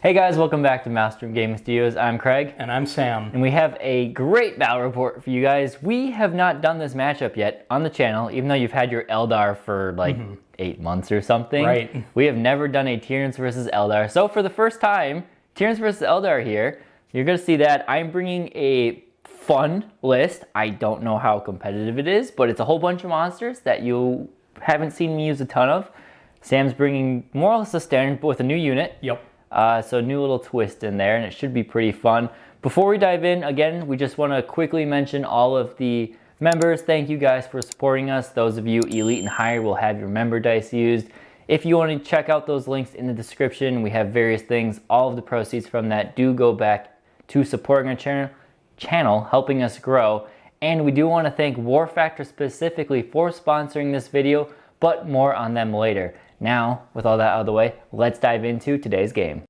Hey guys, welcome back to Maelstrom Gaming Studios. I'm Craig. And I'm Sam. And we have a great battle report for you guys. We have not done this matchup yet on the channel, even though you've had your Eldar for like 8 months or something. Right. We have never done a Tyranids versus Eldar. So for the first time, Tyranids versus Eldar here. You're going to see that I'm bringing a fun list. I don't know how competitive it is, but it's a whole bunch of monsters that you haven't seen me use a ton of. Sam's bringing more or less a standard, but with a new unit. Yep. So a new little twist in there, and it should be pretty fun. Before we dive in, again, we just want to quickly mention all of the members. Thank you guys for supporting us. Those of you elite and higher will have your member dice used. If you want to check out those links in the description, we have various things. All of the proceeds from that do go back to supporting our channel, helping us grow. And we do want to thank War Factor specifically for sponsoring this video, but more on them later. Now, with all that out of the way, let's dive into today's game.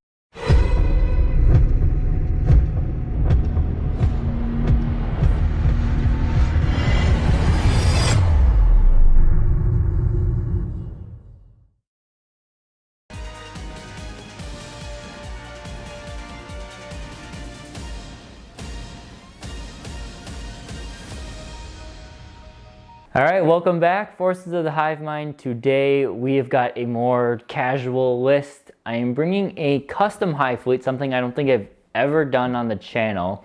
All right, welcome back, Forces of the Hive Mind. Today we have got a more casual list. I am bringing a custom Hive Fleet, something I don't think I've ever done on the channel.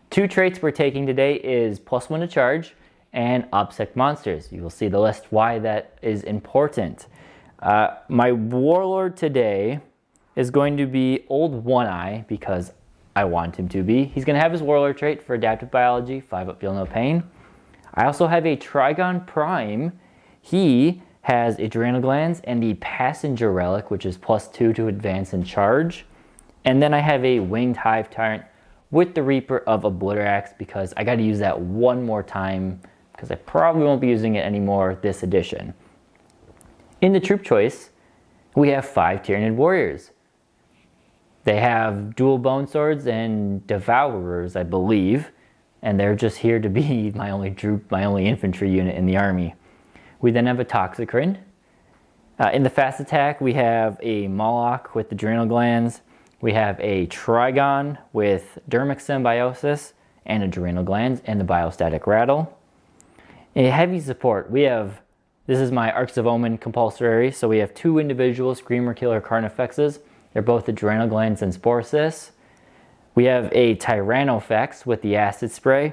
Two traits we're taking today is +1 to charge and obsec monsters. You will see the list why that is important. My Warlord today is going to be Old One-Eye because I want him to be. He's going to have his Warlord trait for Adaptive Biology, 5-up, Feel No Pain. I also have a Trigon Prime. He has Adrenal Glands and the Passenger Relic, which is +2 to advance and charge. And then I have a Winged Hive Tyrant with the Reaper of Obliterax because I got to use that one more time because I probably won't be using it anymore this edition. In the troop choice, we have 5 Tyranid Warriors. They have dual Bone Swords and Devourers, I believe. And they're just here to be my only infantry unit in the army. We then have a Toxicrin. In the fast attack, we have a Moloch with Adrenal Glands. We have a Trigon with Dermic Symbiosis and Adrenal Glands and the Biostatic Rattle. A heavy support, we have, this is my Arcs of Omen compulsory, so we have 2 individual Screamer Killer Carnifexes. They're both Adrenal Glands and Sporocysts. We have a Tyrannofex with the Acid Spray.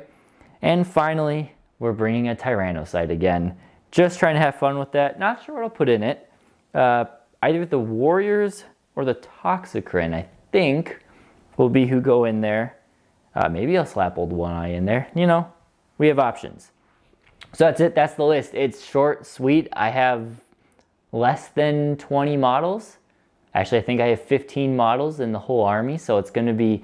And finally, we're bringing a Tyrannocyte again. Just trying to have fun with that. Not sure what I'll put in it. Either the Warriors or the Toxicrin, I think, will be who go in there. Maybe I'll slap Old One-Eye in there. You know, we have options. So that's it. That's the list. It's short, sweet. I have less than 20 models. Actually, I think I have 15 models in the whole army, so it's going to be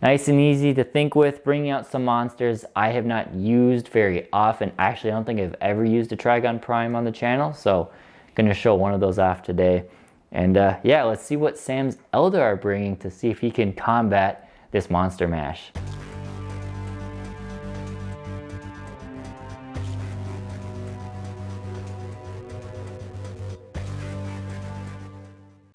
nice and easy to think with, bringing out some monsters I have not used very often. Actually, I don't think I've ever used a Trigon Prime on the channel, so I'm going to show one of those off today. And yeah, let's see what Sam's Eldar are bringing to see if he can combat this monster mash.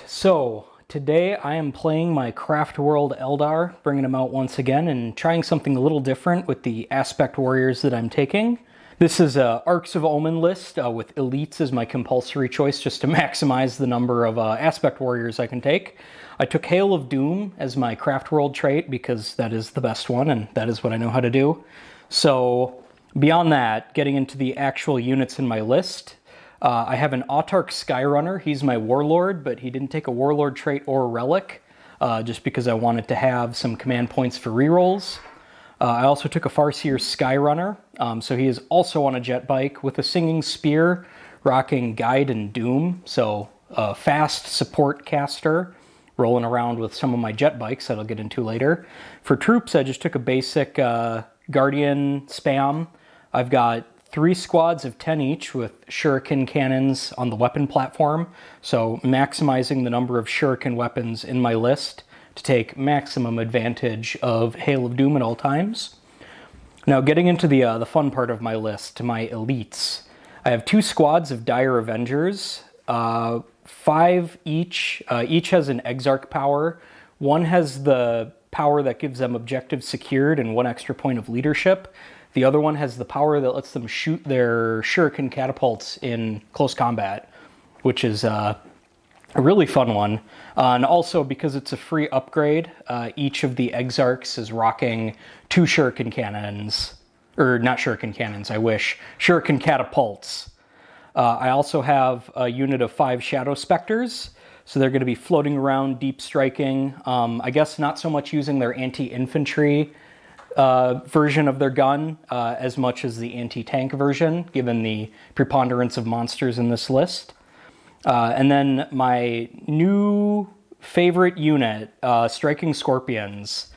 So, today I am playing my Craft World Eldar, bringing them out once again and trying something a little different with the Aspect Warriors that I'm taking. This is a Arcs of Omen list with Elites as my compulsory choice just to maximize the number of Aspect Warriors I can take. I took Hail of Doom as my Craft World trait because that is the best one and that is what I know how to do. So, beyond that, getting into the actual units in my list, I have an Autarch Skyrunner. He's my Warlord, but he didn't take a Warlord trait or a Relic, just because I wanted to have some command points for rerolls. I also took a Farseer Skyrunner, so he is also on a jet bike with a Singing Spear, rocking Guide and Doom, so a fast support caster, rolling around with some of my jet bikes that I'll get into later. For troops, I just took a basic Guardian spam. I've got 3 squads of 10 each with shuriken cannons on the weapon platform, so maximizing the number of shuriken weapons in my list to take maximum advantage of Hail of Doom at all times. Now getting into the fun part of my list, my elites. I have 2 squads of Dire Avengers, 5 each. Each has an Exarch power One has the power that gives them objective secured and 1 extra point of leadership. The other one has the power that lets them shoot their shuriken catapults in close combat, which is a really fun one. And also, because it's a free upgrade, each of the Exarchs is rocking 2 shuriken cannons. Or not shuriken cannons, I wish. Shuriken catapults. I also have a unit of 5 Shadow Spectres. So they're going to be floating around, deep striking. I guess not so much using their anti-infantry version of their gun as much as the anti-tank version, given the preponderance of monsters in this list. And then my new favorite unit, Striking Scorpions.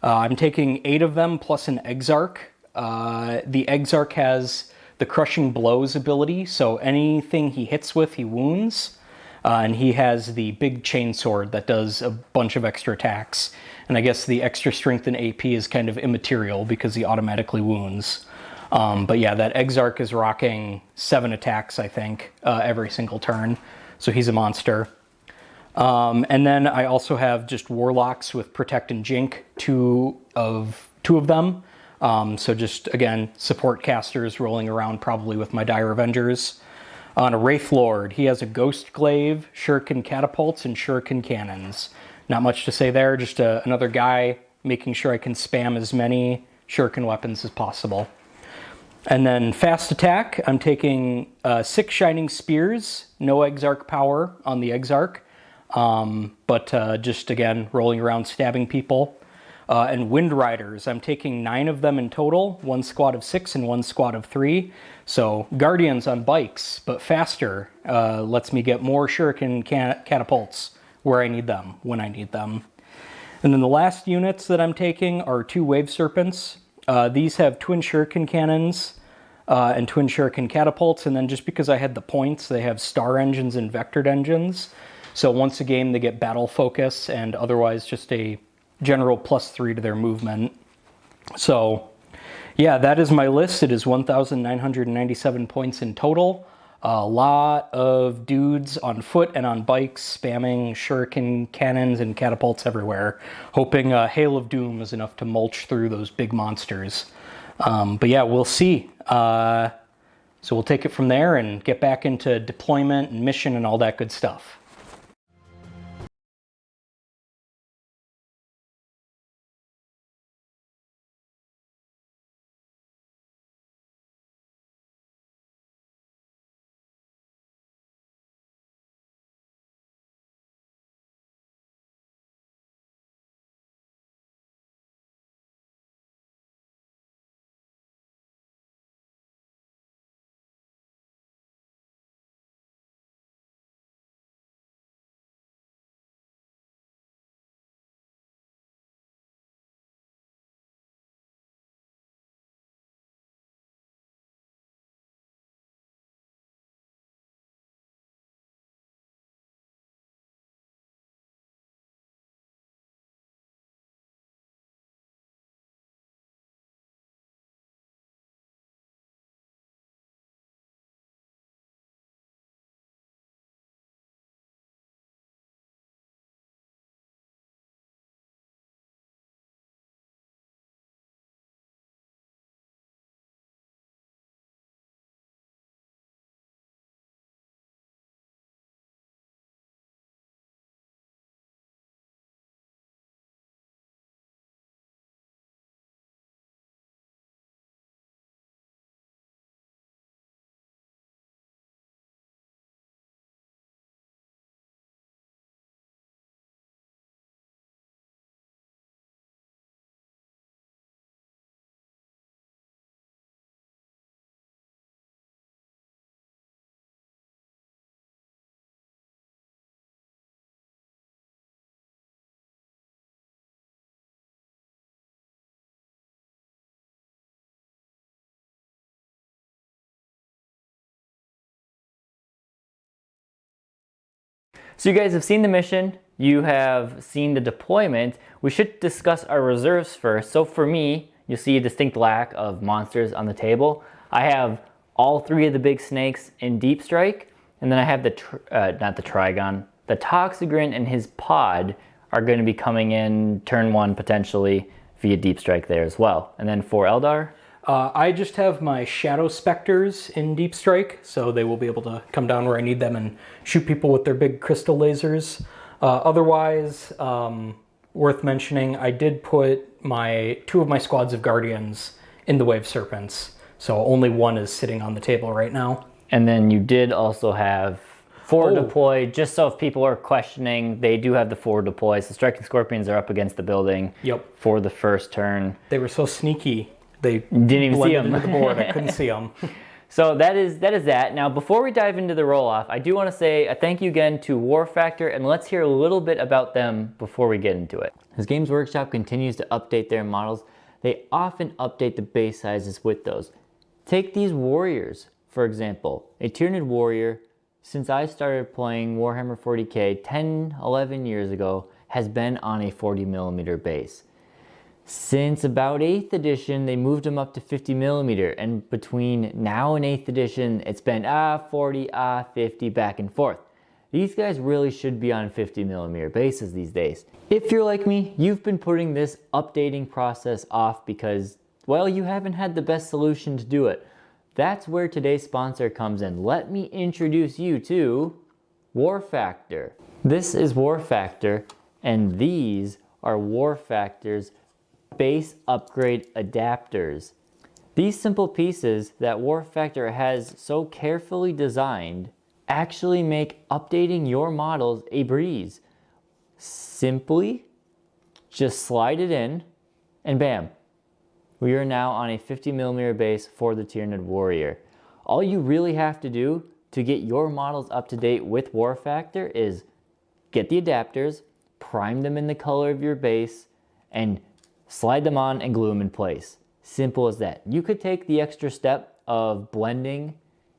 I'm taking 8 of them plus an Exarch. The Exarch has the Crushing Blows ability, so anything he hits with, he wounds. And he has the big chainsword that does a bunch of extra attacks. And I guess the extra strength and AP is kind of immaterial because he automatically wounds. But yeah, that Exarch is rocking 7 attacks, I think, every single turn. So he's a monster. And then I also have just Warlocks with Protect and Jink, two of them. So just, again, support casters rolling around probably with my Dire Avengers. On a Wraith Lord, he has a Ghost Glaive, Shuriken Catapults, and Shuriken Cannons. Not much to say there, just another guy making sure I can spam as many Shuriken weapons as possible. And then Fast Attack, I'm taking 6 Shining Spears, no Exarch power on the Exarch, but just, again, rolling around stabbing people. And Wind Riders, I'm taking 9 of them in total, 1 squad of 6 and 1 squad of 3. So Guardians on bikes, but faster, lets me get more Shuriken catapults where I need them, when I need them. And then the last units that I'm taking are 2 Wave Serpents. These have Twin Shuriken Cannons and Twin Shuriken Catapults, and then just because I had the points, they have Star Engines and Vectored Engines. So once a game, they get Battle Focus and otherwise just a general +3 to their movement. So yeah, that is my list. It is 1,997 points in total. A lot of dudes on foot and on bikes spamming shuriken cannons and catapults everywhere, hoping Hail of Doom is enough to mulch through those big monsters. But yeah, we'll see. So we'll take it from there and get back into deployment and mission and all that good stuff. So you guys have seen the mission, you have seen the deployment. We should discuss our reserves first. So for me, you'll see a distinct lack of monsters on the table. I have all 3 of the big snakes in Deep Strike, and then I have the, not the Trigon, the Toxigrin and his pod are going to be coming in turn 1 potentially via Deep Strike there as well. And then for Eldar? I just have my Shadow Specters in Deep Strike, so they will be able to come down where I need them and shoot people with their big crystal lasers. Otherwise, worth mentioning, I did put two of my squads of Guardians in the Wave Serpents, so only one is sitting on the table right now. And then you did also have forward deploy, just so if people are questioning, they do have the forward deploy. So Striking Scorpions are up against the building for the first turn. They were so sneaky. They didn't even see them into the board. I couldn't see them. So that is that. Now, before we dive into the roll-off, I do want to say a thank you again to War Factor, and let's hear a little bit about them before we get into it. As Games Workshop continues to update their models, they often update the base sizes with those. Take these warriors, for example. A Tyranid warrior, since I started playing Warhammer 40k 10, 11 years ago, has been on a 40mm base. Since about 8th edition, they moved them up to 50mm, and between now and 8th edition, it's been 40, 50, back and forth. These guys really should be on 50mm bases these days. If you're like me, you've been putting this updating process off because, well, you haven't had the best solution to do it. That's where today's sponsor comes in. Let me introduce you to War Factor. This is War Factor, and these are War Factor's base upgrade adapters. These simple pieces that War Factor has so carefully designed actually make updating your models a breeze. Simply just slide it in and bam, we are now on a 50mm base for the Tyranid warrior. All you really have to do to get your models up to date with War Factor is get the adapters, prime them in the color of your base, and slide them on and glue them in place. Simple as that. You could take the extra step of blending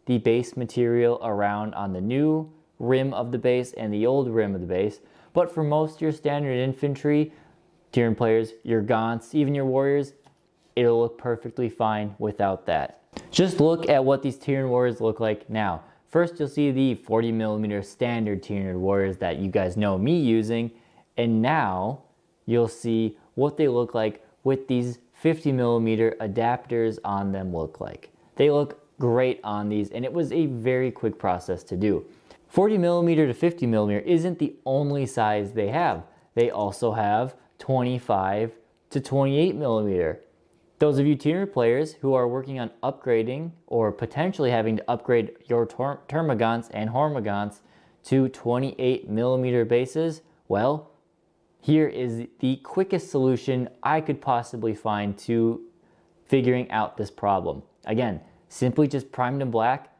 the base material around on the new rim of the base and the old rim of the base, but for most of your standard infantry, Tyranid players, your Gaunts, even your warriors, it'll look perfectly fine without that. Just look at what these Tyranid warriors look like now. First, you'll see the 40mm standard Tyranid warriors that you guys know me using, and now you'll see what they look like with these 50mm adapters on them look like. They look great on these, and it was a very quick process to do. 40mm to 50mm isn't the only size they have. They also have 25 to 28mm. Those of you Tyranid players who are working on upgrading or potentially having to upgrade your Termagants and Hormagaunts to 28mm bases, well, here is the quickest solution I could possibly find to figuring out this problem. Again, simply just primed them black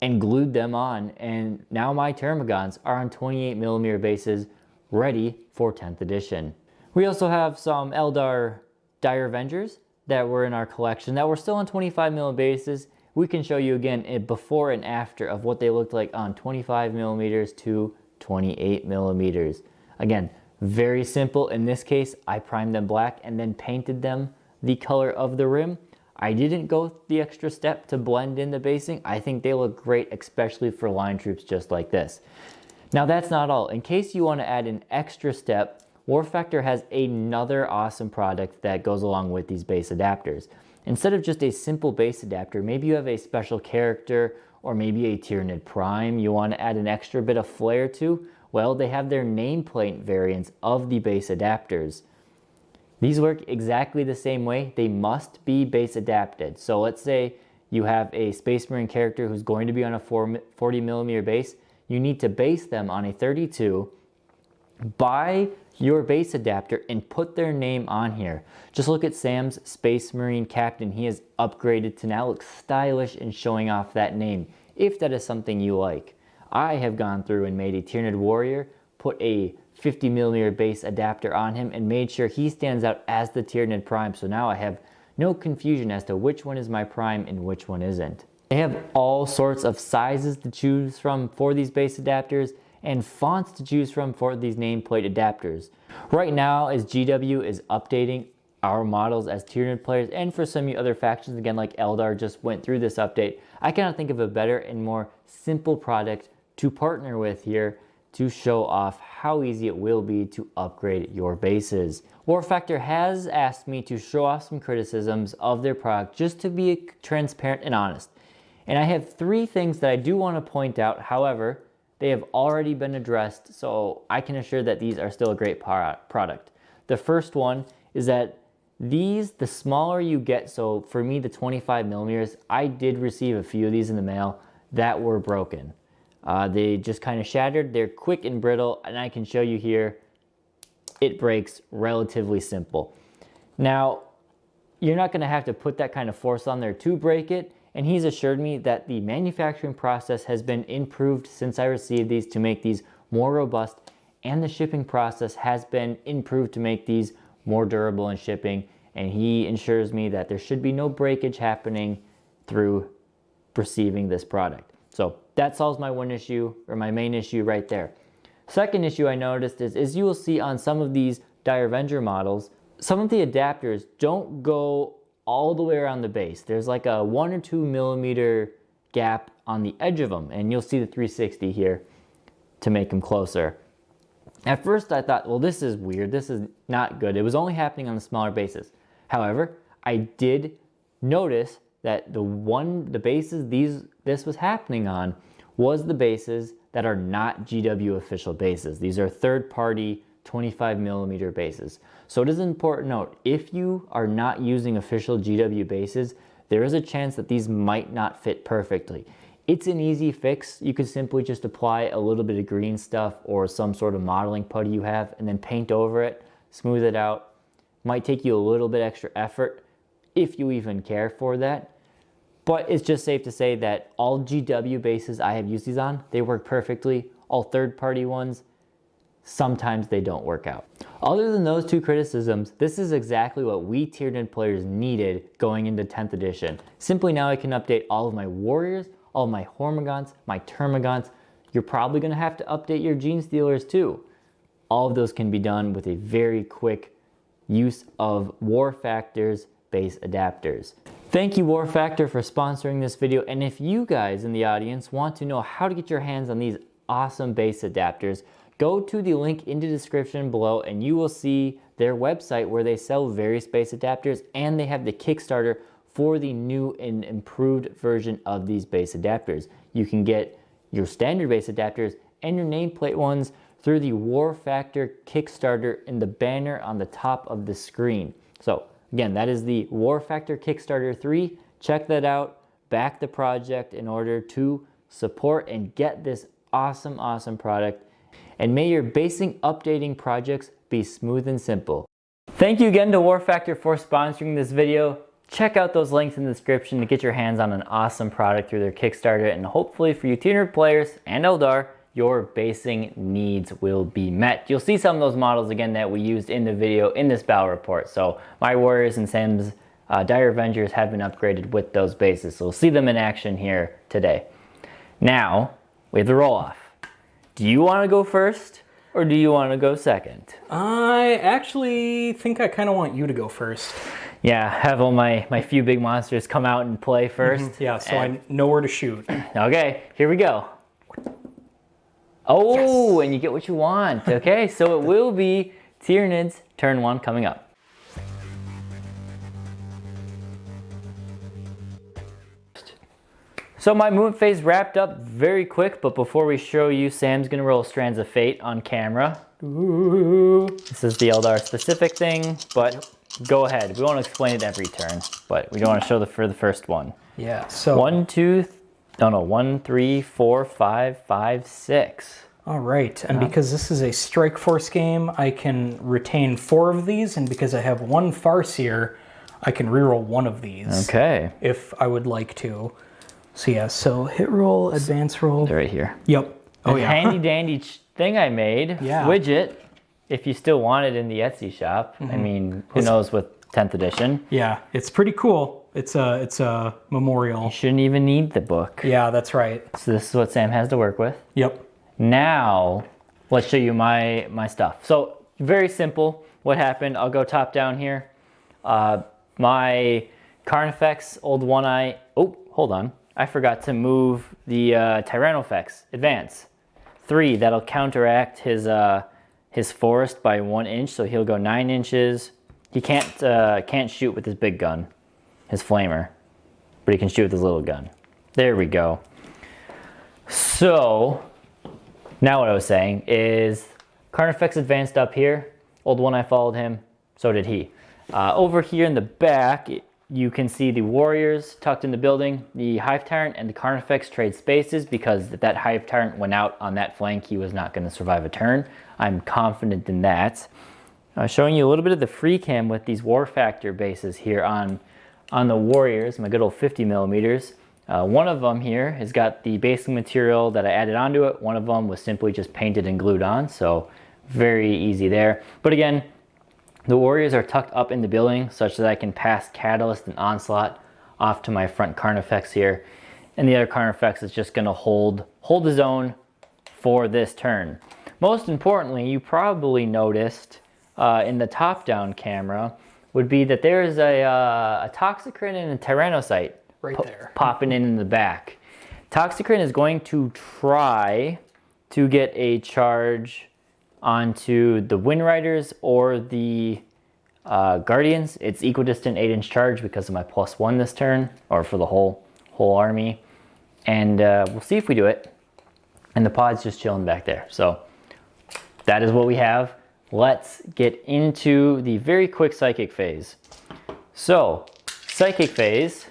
and glued them on, and now my Termagants are on 28mm bases ready for 10th edition. We also have some Eldar Dire Avengers that were in our collection that were still on 25mm bases. We can show you again a before and after of what they looked like on 25mm to 28mm. Again, very simple. In this case, I primed them black and then painted them the color of the rim. I didn't go the extra step to blend in the basing. I think they look great, especially for line troops just like this. Now that's not all. In case you want to add an extra step, War Factor has another awesome product that goes along with these base adapters. Instead of just a simple base adapter, maybe you have a special character or maybe a Tyranid Prime you want to add an extra bit of flair to. Well, they have their nameplate variants of the base adapters. These work exactly the same way. They must be base adapted. So let's say you have a Space Marine character who's going to be on a 40mm base. You need to base them on a 32, buy your base adapter and put their name on here. Just look at Sam's Space Marine captain. He is upgraded to now look stylish and showing off that name, if that is something you like. I have gone through and made a Tyranid warrior, put a 50mm base adapter on him, and made sure he stands out as the Tyranid Prime. So now I have no confusion as to which one is my Prime and which one isn't. They have all sorts of sizes to choose from for these base adapters and fonts to choose from for these nameplate adapters. Right now, as GW is updating our models as Tyranid players, and for some of the other factions, again like Eldar just went through this update, I cannot think of a better and more simple product to partner with here to show off how easy it will be to upgrade your bases. War Factor has asked me to show off some criticisms of their product just to be transparent and honest. And I have 3 things that I do want to point out. However, they have already been addressed, so I can assure that these are still a great product. The first one is that the smaller you get, so for me, the 25 millimeters, I did receive a few of these in the mail that were broken. They just kind of shattered. They're quick and brittle, and I can show you here, it breaks relatively simple. Now, you're not gonna have to put that kind of force on there to break it, and he's assured me that the manufacturing process has been improved since I received these to make these more robust, and the shipping process has been improved to make these more durable in shipping, and he ensures me that there should be no breakage happening through receiving this product. So that solves my one issue, or my main issue right there. Second issue I noticed is you will see on some of these Dire Avenger models, some of the adapters don't go all the way around the base. There's like a 1 or 2 millimeter gap on the edge of them, and you'll see the 360 here to make them closer. At first I thought, well, this is weird, this is not good. It was only happening on the smaller bases. However, I did notice that the bases this was happening on was the bases that are not GW official bases. These are third-party 25 millimeter bases. So it is an important note, if you are not using official GW bases, there is a chance that these might not fit perfectly. It's an easy fix. You could simply just apply a little bit of green stuff or some sort of modeling putty you have and then paint over it, smooth it out. Might take you a little bit extra effort if you even care for that. But it's just safe to say that all GW bases I have used these on, they work perfectly. All third-party ones, sometimes they don't work out. Other than those 2 criticisms, this is exactly what we Tyranid players needed going into 10th edition. Simply now I can update all of my warriors, all of my Hormagaunts, my Termagants. You're probably going to have to update your Gene Stealers too. All of those can be done with a very quick use of War Factor's base adapters. Thank you, War Factor, for sponsoring this video. And if you guys in the audience want to know how to get your hands on these awesome base adapters, go to the link in the description below and you will see their website where they sell various base adapters, and they have the Kickstarter for the new and improved version of these base adapters. You can get your standard base adapters and your nameplate ones through the War Factor Kickstarter in the banner on the top of the screen. So again, that is the War Factor Kickstarter 3. Check that out. Back the project in order to support and get this awesome, awesome product. And may your basing updating projects be smooth and simple. Thank you again to War Factor for sponsoring this video. Check out those links in the description to get your hands on an awesome product through their Kickstarter, and hopefully for you Tyranid players and Eldar, your basing needs will be met. You'll see some of those models again that we used in the video in this battle report. So my warriors and Sam's Dire Avengers have been upgraded with those bases. So we'll see them in action here today. Now, we have the roll-off. Do you want to go first or do you want to go second? I actually think I kind of want you to go first. Yeah, have all my few big monsters come out and play first. Yeah, so I know where to shoot. Okay, here we go. Oh, yes. And you get what you want. Okay, so it will be Tyranids turn 1 coming up. So my movement phase wrapped up very quick, but before we show you, Sam's gonna roll Strands of Fate on camera. Ooh. This is the Eldar specific thing, but go ahead. We won't explain it every turn, but we don't want to show for the first one. Yeah, so 1, 3, 4, 5, 6. All right, and because this is a Strike Force game, I can retain 4 of these, and because I have 1 Farseer, I can reroll 1 of these. Okay. If I would like to. So yeah, so hit roll, advance roll. They're right here. Yep. Oh yeah. Handy dandy thing I made. Yeah. Widget. If you still want it in the Etsy shop. I mean, who knows with 10th edition. Yeah, it's pretty cool. It's a memorial. You shouldn't even need the book. Yeah, that's right. So this is what Sam has to work with. Yep. Now, let's show you my stuff. So very simple. What happened? I'll go top down here. My Carnifex, Old One Eye. Oh, hold on. I forgot to move the Tyrannofex Advance. 3. That'll counteract his forest by 1 inch, so he'll go 9 inches. He can't shoot with his big gun, his flamer, but he can shoot with his little gun. There we go. So now what I was saying is Carnifex advanced up here. Old one, I followed him. So did he. Over here in the back, you can see the warriors tucked in the building. The Hive Tyrant and the Carnifex trade spaces because if that Hive Tyrant went out on that flank, he was not going to survive a turn. I'm confident in that. Showing you a little bit of the free cam with these War Factor bases here on the warriors, my good old 50 millimeters. One of them here has got the basing material that I added onto it. One of them was simply just painted and glued on, so very easy there. But again, the warriors are tucked up in the building such that I can pass Catalyst and Onslaught off to my front Carnifex here. And the other Carnifex is just going to hold his own for this turn. Most importantly, you probably noticed in the top-down camera would be that there's a Toxicrin and a Tyrannocyte right there popping in the back. Toxicrin is going to try to get a charge onto the Wind Riders or the Guardians. It's equidistant 8-inch charge because of my +1 this turn, or for the whole army. And we'll see if we do it. And the pod's just chilling back there. So that is what we have. Let's get into the very quick Psychic phase. So, Psychic phase,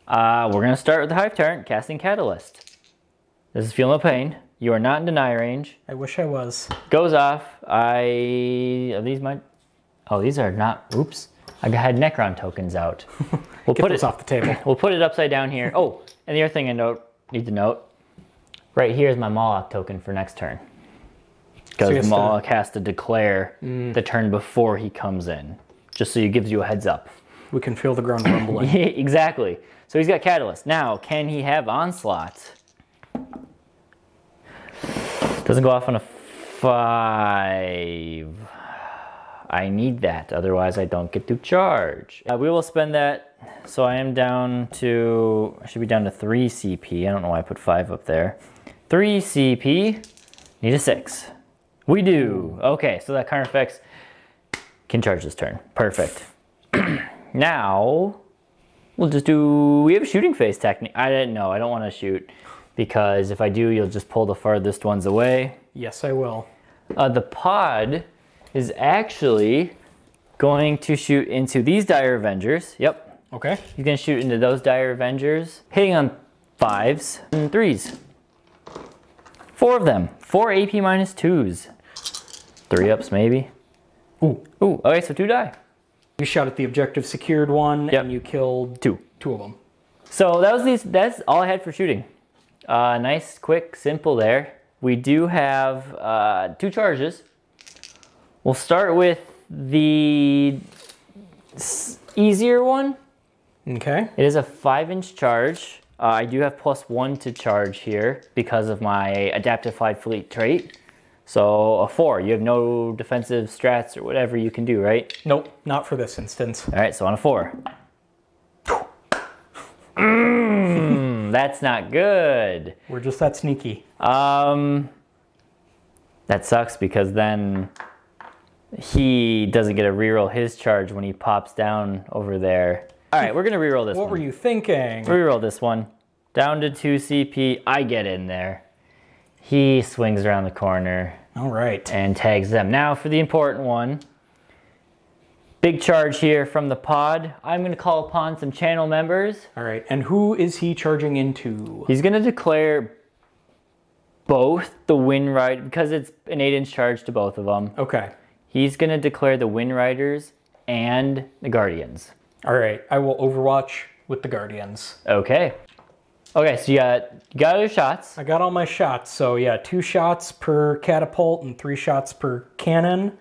we're going to start with the Hive Tyrant, casting Catalyst. This is Feel No Pain. You are not in deny range. I wish I was. Goes off. Are these my... Oh, these are not... Oops. I had Necron tokens out. We'll Get those off the table. We'll put it upside down here. Oh, and the other thing I need to note, right here is my Moloch token for next turn. Because Moloch has to declare the turn before he comes in, just so it gives you a heads up. We can feel the ground rumbling. Exactly. So he's got Catalyst. Now, can he have Onslaught? Doesn't go off on a 5. I need that, otherwise I don't get to charge. We will spend that, so I am down to, I should be down to 3 CP. I don't know why I put 5 up there. 3 CP, need a 6. We do. Okay, so that Carnifex can charge this turn. Perfect. Now, we'll just do, we have a shooting phase technique. I didn't know, I don't want to shoot, because if I do, you'll just pull the farthest ones away. Yes, I will. The pod is actually going to shoot into these Dire Avengers. Yep. Okay. He's going to shoot into those Dire Avengers, hitting on 5s and 3s. 4 of them. 4 AP minus 2s. 3 ups maybe. Ooh. Ooh, okay, so 2 die. You shot at the objective secured one, and you killed 2 of them. So that's all I had for shooting. Nice, quick, simple there. We do have 2 charges. We'll start with the easier one. Okay. It is a 5-inch charge. I do have +1 to charge here because of my Adaptive Flight Fleet trait. So a 4, you have no defensive strats or whatever you can do, right? Nope, not for this instance. All right, so on a 4. That's not good. We're just that sneaky. That sucks because then he doesn't get to reroll his charge when he pops down over there. All right, we're gonna reroll this one. What were you thinking? Reroll this one. Down to 2 CP, I get in there. He swings around the corner. All right. And tags them. Now for the important one. Big charge here from the pod. I'm gonna call upon some channel members. All right, and who is he charging into? He's gonna declare both the Wind Rider, because it's an 8-inch charge to both of them. Okay. He's gonna declare the Wind Riders and the Guardians. All right, I will Overwatch with the Guardians. Okay. Okay, so you got all your shots. I got all my shots. So yeah, 2 shots per catapult and 3 shots per cannon.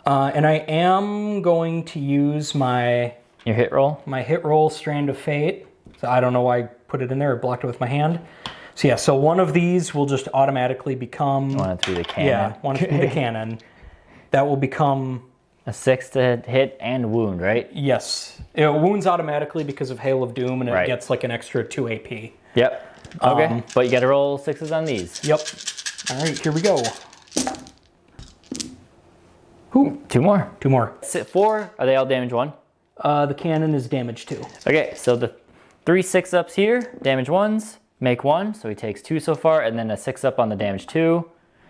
And I am going to use my hit roll? My hit roll, Strand of Fate. So I don't know why I put it in there. I blocked it with my hand. So yeah, so one of these will just automatically become... One through the cannon. Yeah, one through the cannon. That will become... A 6 to hit and wound, right? Yes. It wounds automatically because of Hail of Doom, and it gets like an extra 2 AP. Yep. Okay, but you gotta roll 6s on these. Yep. All right, here we go. Ooh, two more. Two more. 4, are they all damage 1? The cannon is damage 2. Okay, so the 3 6-ups here, damage 1s, make 1, so he takes 2 so far, and then a 6-up on the damage 2.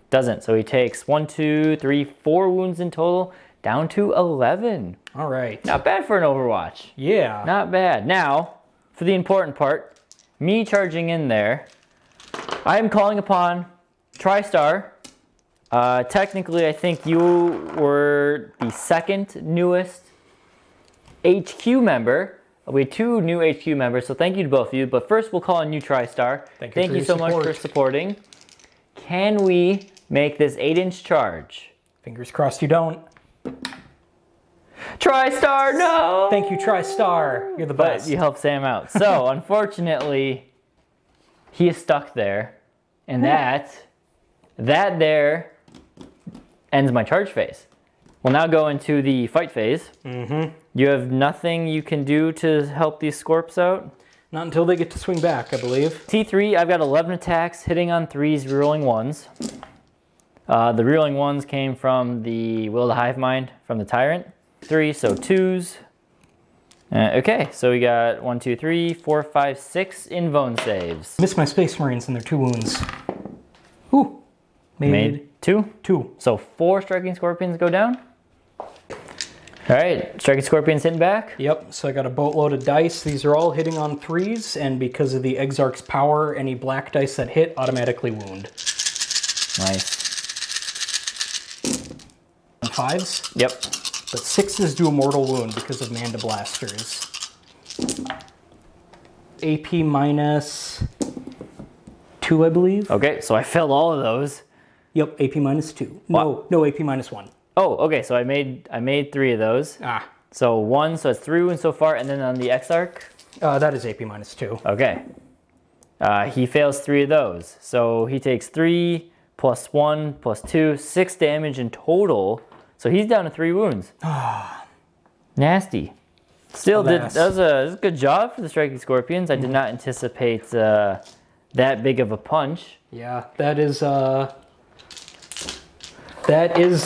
Doesn't, so he takes 1, 2, 3, 4 wounds in total, down to 11. All right. Not bad for an Overwatch. Yeah. Not bad. Now, for the important part, me charging in there, I am calling upon TriStar. Technically, I think you were the second newest HQ member. We had 2 new HQ members, so thank you to both of you. But first, we'll call on you, TriStar. Thank you so much for supporting. Can we make this 8-inch charge? Fingers crossed you don't. TriStar, no! Thank you, TriStar. You're the best. But you helped Sam out. So, unfortunately, he is stuck there. And that there ends my charge phase. We'll now go into the fight phase. Mm-hmm. You have nothing you can do to help these Scorps out? Not until they get to swing back, I believe. T3, I've got 11 attacks, hitting on 3s, rerolling 1s. The rerolling 1s came from the Will of the Hive Mind from the Tyrant. 3, so 2s. Okay, so we got 1, 2, 3, 4, 5, 6 invuln saves. Missed my Space Marines and their 2 wounds. Ooh. Made 2? 2. So 4 Striking Scorpions go down. All right, Striking Scorpions hitting back. Yep, so I got a boatload of dice. These are all hitting on 3s, and because of the Exarch's power, any black dice that hit automatically wound. Nice. 5s? Yep. But 6s do a mortal wound because of Manda Blasters. AP minus 2, I believe. Okay, so I filled all of those. Yep, AP minus 2. Wow. No, AP minus 1. Oh, okay, so I made 3 of those. Ah. So 1, so it's 3 wounds so far, and then on the Exarch? That is AP minus 2. Okay. He fails 3 of those. So he takes 3 plus 1 plus 2, 6 damage in total. So he's down to 3 wounds. Nasty. Still, that was a good job for the Striking Scorpions. I did not anticipate that big of a punch. Yeah, that is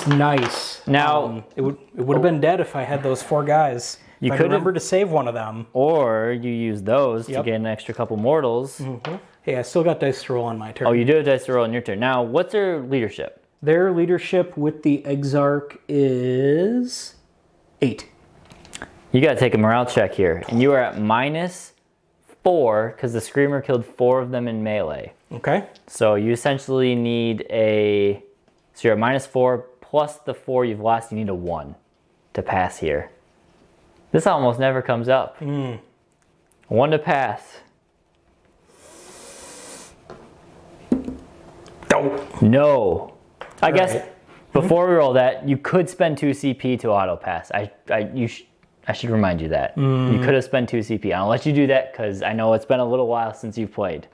nice. Now, it would have been dead if I had those 4 guys. You could could remember to save one of them. Or you use those to get an extra couple mortals. Mm-hmm. Hey, I still got dice to roll on my turn. Oh, you do have dice to roll on your turn. Now, what's their leadership? Their leadership with the Exarch is 8. You got to take a morale check here. And you are at -4 because the Screamer killed 4 of them in melee. Okay. So you essentially need so you're at -4 plus the 4 you've lost, you need a 1 to pass here. This almost never comes up. 1 to pass. No. I guess before we roll that, you could spend 2 CP to auto pass. I should remind you that. You could have spent 2 CP. I'll let you do that because I know it's been a little while since you've played.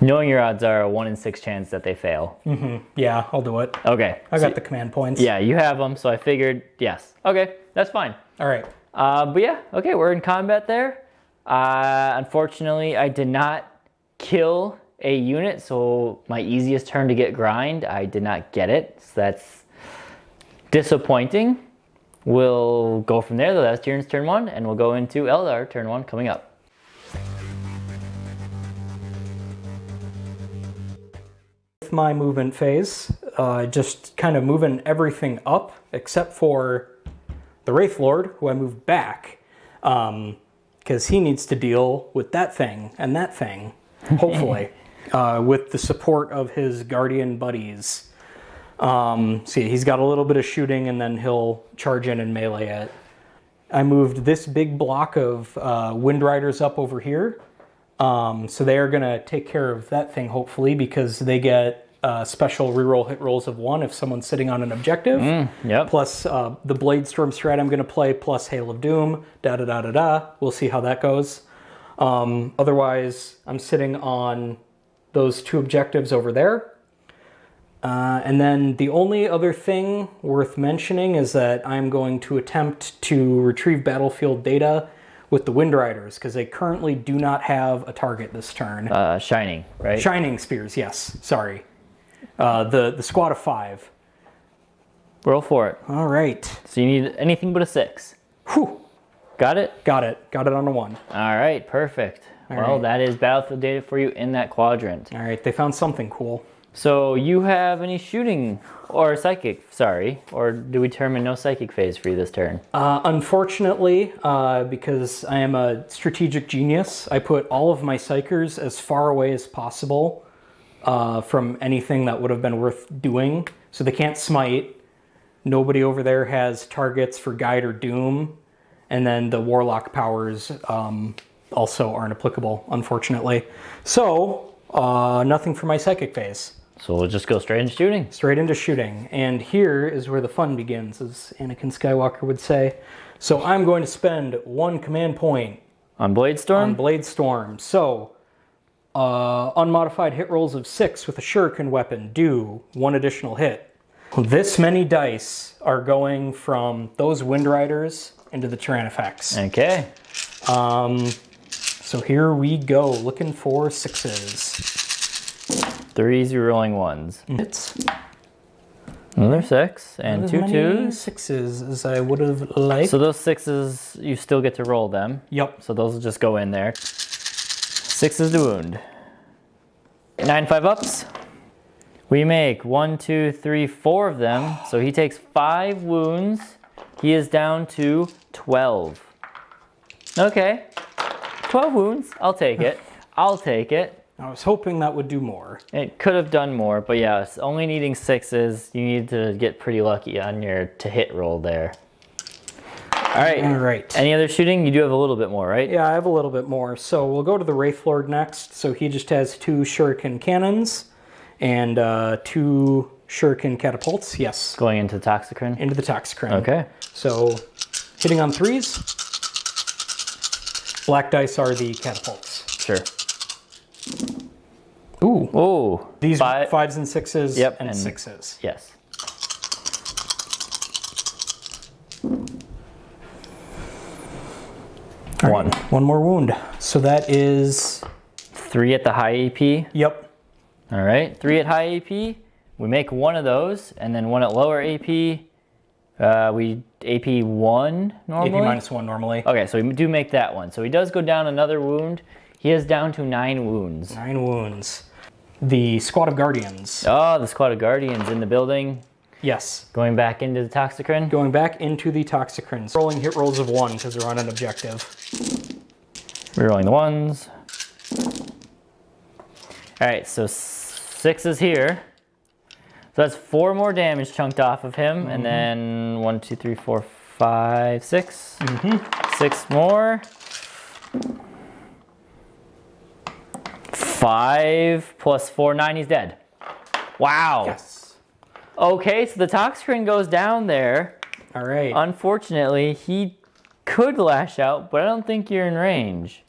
Knowing your odds are a 1 in 6 chance that they fail. Yeah, I'll do it. Okay. I got the command points. Yeah, you have them, so I figured, yes. Okay, that's fine. All right. But yeah, okay, we're in combat there. Unfortunately, I did not kill a unit, so my easiest turn to get grind, I did not get it. So that's disappointing. We'll go from there, though. That's Tyranids turn 1, and we'll go into Eldar turn 1 coming up. With my movement phase, just kind of moving everything up except for the Wraith Lord, who I moved back, because he needs to deal with that thing and that thing, hopefully, with the support of his Guardian buddies. See, he's got a little bit of shooting, and then he'll charge in and melee it. I moved this big block of Wind Riders up over here. So they are going to take care of that thing, hopefully, because they get special reroll hit rolls of 1 if someone's sitting on an objective. Yep. Plus the Blade Storm strat I'm going to play, plus Hail of Doom, da-da-da-da-da. We'll see how that goes. Otherwise, I'm sitting on those 2 objectives over there. And then the only other thing worth mentioning is that I'm going to attempt to retrieve battlefield data with the Wind Riders, because they currently do not have a target this turn. Shining, right? Shining Spears, yes. Sorry. The squad of 5. Roll for it. All right. So you need anything but a 6. Whew. Got it? Got it. Got it on a 1. All right, perfect. All well, right. that is battlefield data for you in that quadrant. All right, they found something cool. So you have any shooting or psychic, sorry, or do we determine no psychic phase for you this turn? Unfortunately, because I am a strategic genius, I put all of my psychers as far away as possible from anything that would have been worth doing. So they can't smite. Nobody over there has targets for guide or doom. And then the warlock powers also aren't applicable, unfortunately. So, nothing for my psychic phase. So we'll just go straight into shooting. Straight into shooting. And here is where the fun begins, as Anakin Skywalker would say. So I'm going to spend 1 command point On Bladestorm? on Bladestorm. So, unmodified hit rolls of 6 with a shuriken weapon do 1 additional hit. This many dice are going from those Wind Riders into the Tyrannifex. Okay. So here we go, looking for 6s. 3s, you're rolling 1s. It's Another 6 and as 2 many 2s. 6s as I would have liked. So those 6s, you still get to roll them. Yep. So those will just go in there. 6s to wound. 9 5-ups. We make 1, 2, 3, 4 of them. So he takes 5 wounds. He is down to 12. Okay. 12 wounds. I'll take it. I'll take it. I was hoping that would do more. It could have done more, but yeah, it's only needing 6s. You need to get pretty lucky on your to hit roll there. All right. All right. Any other shooting? You do have a little bit more, right? Yeah, I have a little bit more. So we'll go to the Wraith Lord next. So he just has 2 shuriken cannons and 2 shuriken catapults. Yes. Going into Toxicrin? Into the Toxicrin. Okay. So hitting on 3s. Black dice are the catapults. Sure. Ooh. Oh. These 5s and 6s Yep, and and 6s. Yes. All One. right, 1 more wound. So that is... 3 at the high AP. Yep. All right. 3 at high AP. We make 1 of those, and then 1 at lower AP. We AP 1 normally? AP minus 1 normally. Okay, so we do make that one. So he does go down another wound. He is down to 9 wounds. 9 wounds. The Squad of Guardians. Oh, the Squad of Guardians in the building. Yes. Going back into the Toxicrin. Going back into the Toxicrins. Rolling hit rolls of 1 because they're on an objective. Rerolling the 1s. All right, so 6 is here. So that's 4 more damage chunked off of him. And then 1, 2, 3, 4, 5, 6. 6 more. 5 plus 4, 9, he's dead. Wow. Yes. Okay, so the Toxicrin goes down there. All right. Unfortunately, he could lash out, but I don't think you're in range.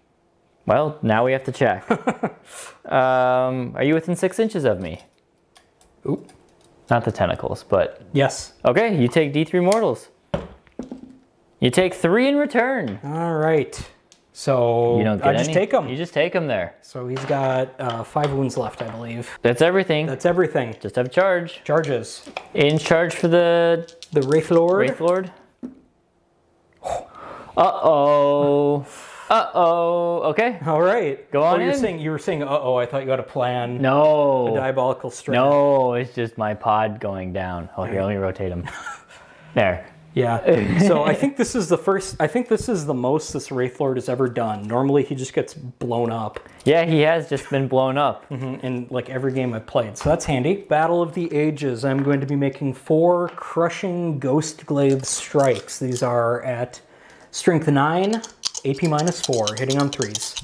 Well, now we have to check. Are you within 6 inches of me? Oop. Not the tentacles, but... Yes. Okay, you take D3 mortals. You take 3 in return. All right. So You don't get I just any. take him. You just take him there. So he's got 5 wounds left, I believe. That's everything. That's everything. Just have charge. Charges. In charge for the The Wraith Lord. Wraith Lord. Uh-oh. Uh-oh. Okay. All right. Go on You were saying, uh-oh, I thought you had a plan. No. A diabolical strat. No, it's just my pod going down. Oh, here, let me rotate him. There. Yeah. So I think this is the most this Wraith Lord has ever done. Normally he just gets blown up Yeah, he has just been blown up. in like every game I've played. So that's handy. Battle of the Ages. I'm going to be making 4 crushing Ghost Glaive strikes. These are at strength 9, AP minus 4, hitting on 3s.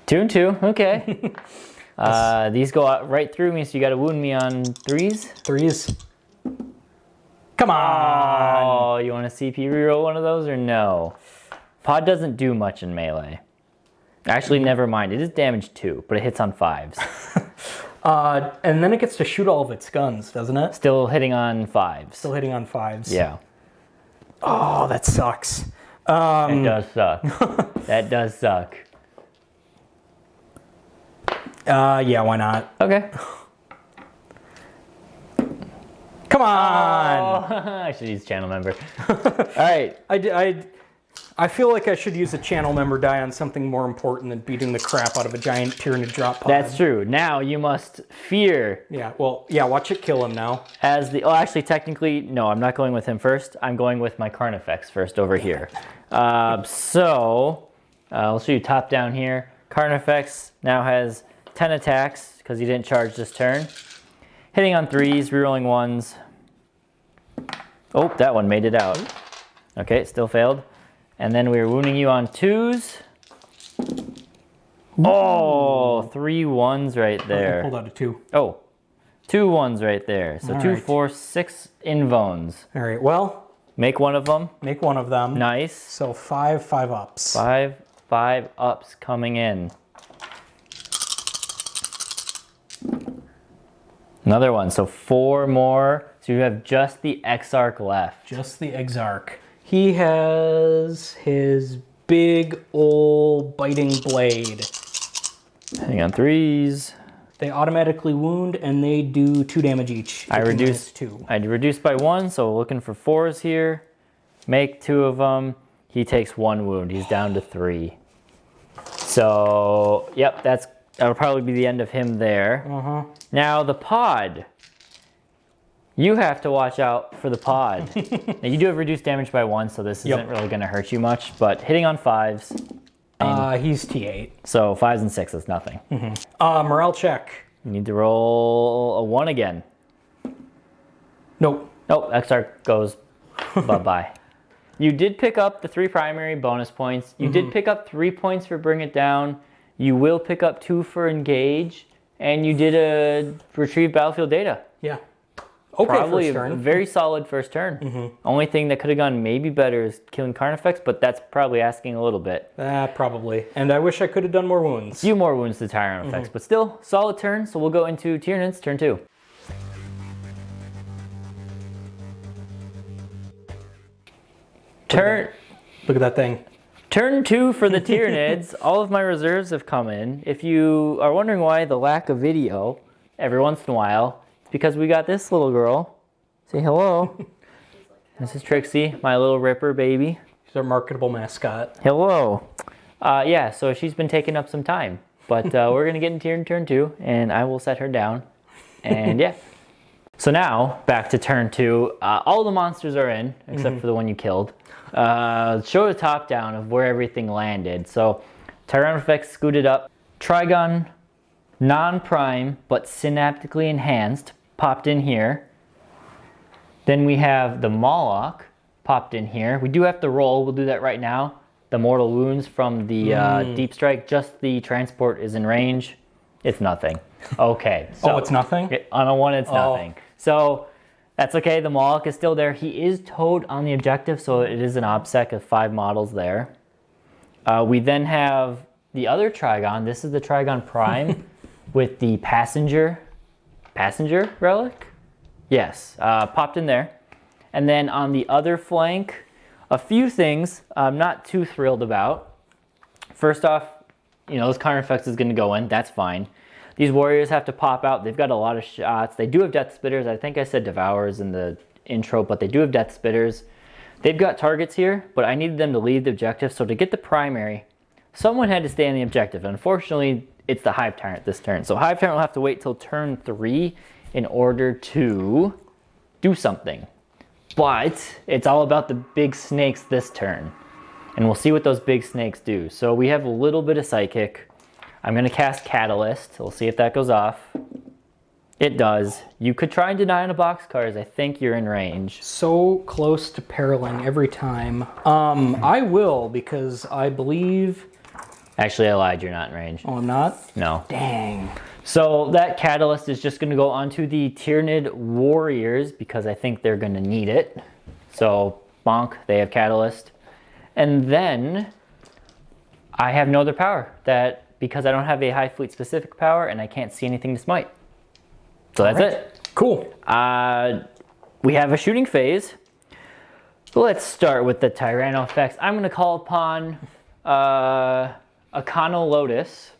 2 and 2. Okay. These go out right through me, so you got to wound me on 3s. 3s. Come on! Oh, you want a CP reroll one of those or no? Pod doesn't do much in melee. Actually, never mind. It is damage 2, but it hits on 5s. And then it gets to shoot all of its guns, doesn't it? Still hitting on 5s. Still hitting on 5s. Yeah. Oh, that sucks. It does suck. That does suck. Yeah, why not? Okay. Come on! Oh, I should use channel member. All right. I feel like I should use a channel member die on something more important than beating the crap out of a giant Tyranid drop pod. That's true. Now you must fear. Yeah, well, yeah, watch it kill him now. As the, oh, actually, technically, no, I'm not going with him first. I'm going with my Carnifex first over here. I'll show you top down here. Carnifex now has 10 attacks because he didn't charge this turn. Hitting on 3s, rerolling 1s. Oh, that one made it out. Okay, still failed. And then we were wounding you on 2s. Oh, 3 1s right there. Pulled out a 2. Oh, 2 1s right there. So All 2, right. 4, 6 invones. All right, well, Make one of them. make one of them. Nice. So 5 ups. 5 ups coming in. Another one. So 4 more. So you have just the Exarch left. Just the Exarch. He has his big old biting blade. Hitting on 3s. They automatically wound and they do 2 damage each. I reduced 2. I reduced by 1, so looking for 4s here. Make 2 of them. He takes 1 wound. He's down to 3. So, yep, that'll probably be the end of him there. Now the pod. You have to watch out for the pod. Now you do have reduced damage by 1, so this isn't really going to hurt you much. But hitting on 5s. He's T8. So 5s and 6s is nothing. Morale check. You need to roll a 1 again. Nope. Nope, Exarch goes bye-bye. You did pick up the 3 primary bonus points. You did pick up 3 points for Bring It Down. You will pick up 2 for Engage. And you did a Retrieve Battlefield Data. Yeah. Okay, Probably first a turn. very solid first turn. Only thing that could have gone maybe better is killing Carnifex, but that's probably asking a little bit. Probably. And I wish I could have done more wounds. Few more wounds to Tyranids, but still solid turn. So we'll go into Tyranids turn 2. Look at that thing. Turn 2 for the Tyranids. All of my reserves have come in. If you are wondering why the lack of video every once in a while, it's because we got this little girl. Say hello. This is Trixie, my little Ripper baby. She's our marketable mascot. Hello. Yeah, so she's been taking up some time. But we're going to get into turn 2, and I will set her down. And yeah. So now, back to turn 2. All the monsters are in, except for the one you killed. Show a top down of where everything landed. So Tyranids scooted up. Trigon, non-prime, but synaptically enhanced, popped in here. Then we have the Moloch, popped in here. We do have to roll. We'll do that right now. The mortal wounds from the deep strike. Just the transport is in range. It's nothing. Okay. So, it's nothing? On a 1, it's nothing. So that's okay. The Moloch is still there. He is towed on the objective, so it is an OBSEC of 5 models there. We then have the other Trigon. This is the Trigon Prime with the passenger relic. Yes, popped in there. And then on the other flank, a few things I'm not too thrilled about. First off, this Carnifex is going to go in. That's fine. These warriors have to pop out. They've got a lot of shots. They do have Death Spitters. I think I said Devourers in the intro, but they do have Death Spitters. They've got targets here, but I needed them to leave the objective. So to get the primary, someone had to stay on the objective. Unfortunately, it's the Hive Tyrant this turn. So Hive Tyrant will have to wait till turn 3 in order to do something. But it's all about the big snakes this turn. And we'll see what those big snakes do. So we have a little bit of Psychic. I'm going to cast Catalyst. We'll see if that goes off. It does. You could try and deny on a boxcars. I think you're in range. So close to paraling every time. I will, because I believe... Actually, I lied. You're not in range. Oh, I'm not? No. Dang. So that Catalyst is just going to go onto the Tyranid Warriors, because I think they're going to need it. So, bonk, they have Catalyst. And then I have no other power, because I don't have a Hive Fleet specific power and I can't see anything to smite. So that's it. Cool. We have a shooting phase. Let's start with the Tyranno effects. I'm going to call upon Akano Lotus,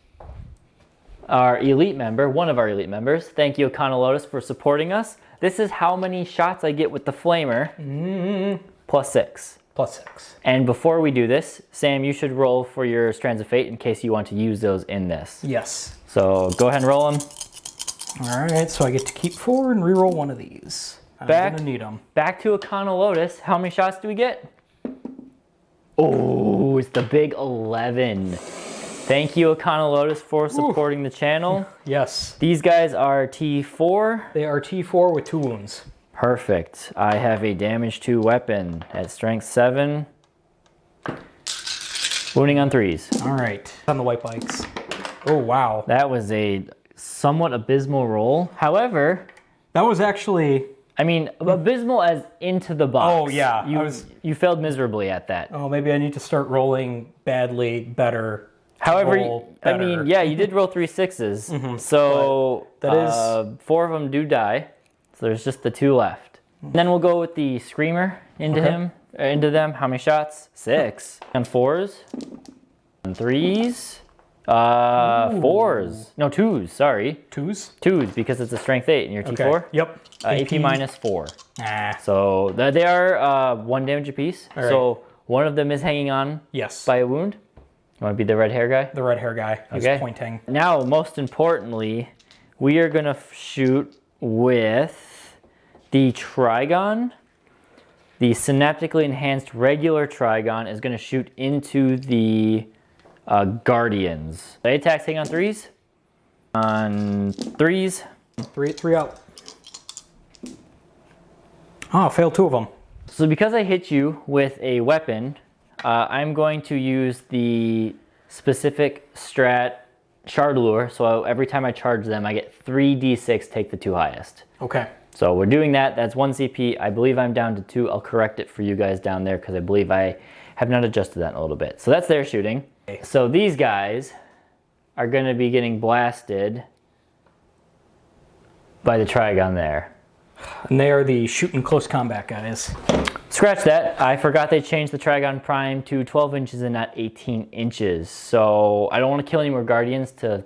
our elite member, one of our elite members. Thank you, Akano Lotus, for supporting us. This is how many shots I get with the Flamer. Plus 6. Plus 6. And before we do this, Sam, you should roll for your Strands of Fate in case you want to use those in this. Yes. So go ahead and roll them. All right, so I get to keep 4 and reroll one of these. I'm gonna need them. Back to Akano Lotus. How many shots do we get? Oh, it's the big 11. Thank you, Akano Lotus, for supporting the channel. Yes. These guys are T4. They are T4 with 2 wounds. Perfect. I have a damage 2 weapon at strength 7. Wounding on 3s. All right. On the white bikes. Oh, wow. That was a somewhat abysmal roll. However, that was actually... I mean, abysmal as into the box. Oh, yeah. You failed miserably at that. Oh, maybe I need to start rolling badly better. However, I mean, yeah, you did roll 3 6s. So that is... 4 of them do die. So there's just the 2 left. And then we'll go with the Screamer into into them. How many shots? 6. On 4s. On 3s. 4s. No, 2s, sorry. 2s? 2s, because it's a strength 8 and you're T4. Okay. Yep. AP minus 4. Ah. So they are 1 damage apiece. All right. So one of them is hanging on Yes. by a wound. You want to be the red hair guy? The red hair guy is pointing. Now, most importantly, we are going to shoot with the Trigon. The synaptically enhanced regular Trigon is going to shoot into the Guardians. They attack hang on 3s. On 3s. 3 out. Oh, I failed 2 of them. So because I hit you with a weapon, I'm going to use the specific strat Shard Lure. So every time I charge them, I get 3d6, take the 2 highest. Okay. So we're doing that. That's 1 CP. I believe I'm down to 2. I'll correct it for you guys down there because I believe I have not adjusted that in a little bit. So that's their shooting. So these guys are going to be getting blasted by the Trigon there. And they are the shooting close combat guys. Scratch that. I forgot they changed the Trigon Prime to 12 inches and not 18 inches. So I don't want to kill any more Guardians to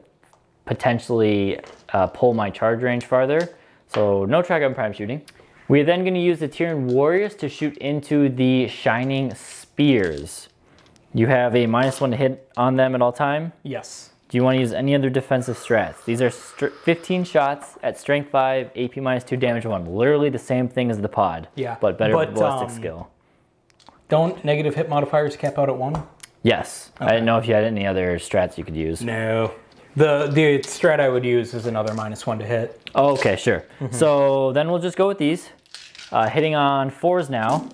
potentially pull my charge range farther. So no Trigon Prime shooting. We are then going to use the Tyranid Warriors to shoot into the Shining Spears. You have a -1 to hit on them at all time. Yes. Do you want to use any other defensive strats? These are 15 shots at strength 5, AP -2, damage 1. Literally the same thing as the pod. Yeah. But better ballistic skill. Don't negative hit modifiers cap out at 1? Yes. Okay. I didn't know if you had any other strats you could use. No. The strat I would use is another -1 to hit. Oh, okay, sure. So then we'll just go with these. Hitting on 4s now.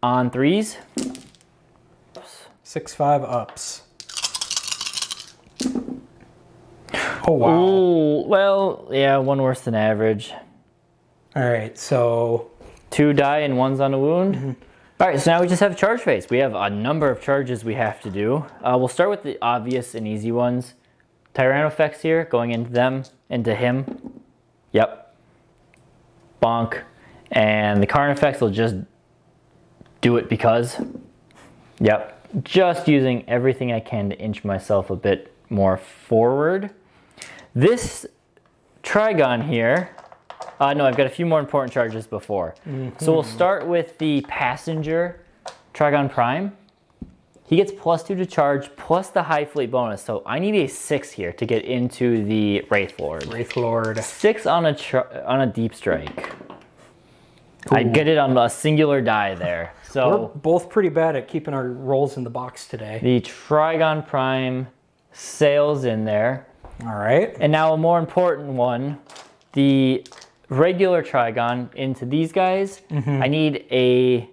On 3s. 6-5 ups. Oh, wow. Ooh, well, yeah, 1 worse than average. All right, so... 2 die and 1's on a wound. All right, so now we just have charge phase. We have a number of charges we have to do. We'll start with the obvious and easy ones. Tyranno effects here, going into them, into him. Yep. Bonk. And the Karn effects will just do it because. Yep. Just using everything I can to inch myself a bit more forward. This Trigon here, no, I've got a few more important charges before. So we'll start with the passenger Trigon Prime. He gets +2 to charge, plus the high fleet bonus. So I need a 6 here to get into the Wraith Lord. Wraith Lord. 6 on a deep strike. Ooh. I get it on a singular die there. So we're both pretty bad at keeping our rolls in the box today. The Trigon Prime sails in there. All right. And now a more important one, the regular Trigon into these guys. I need a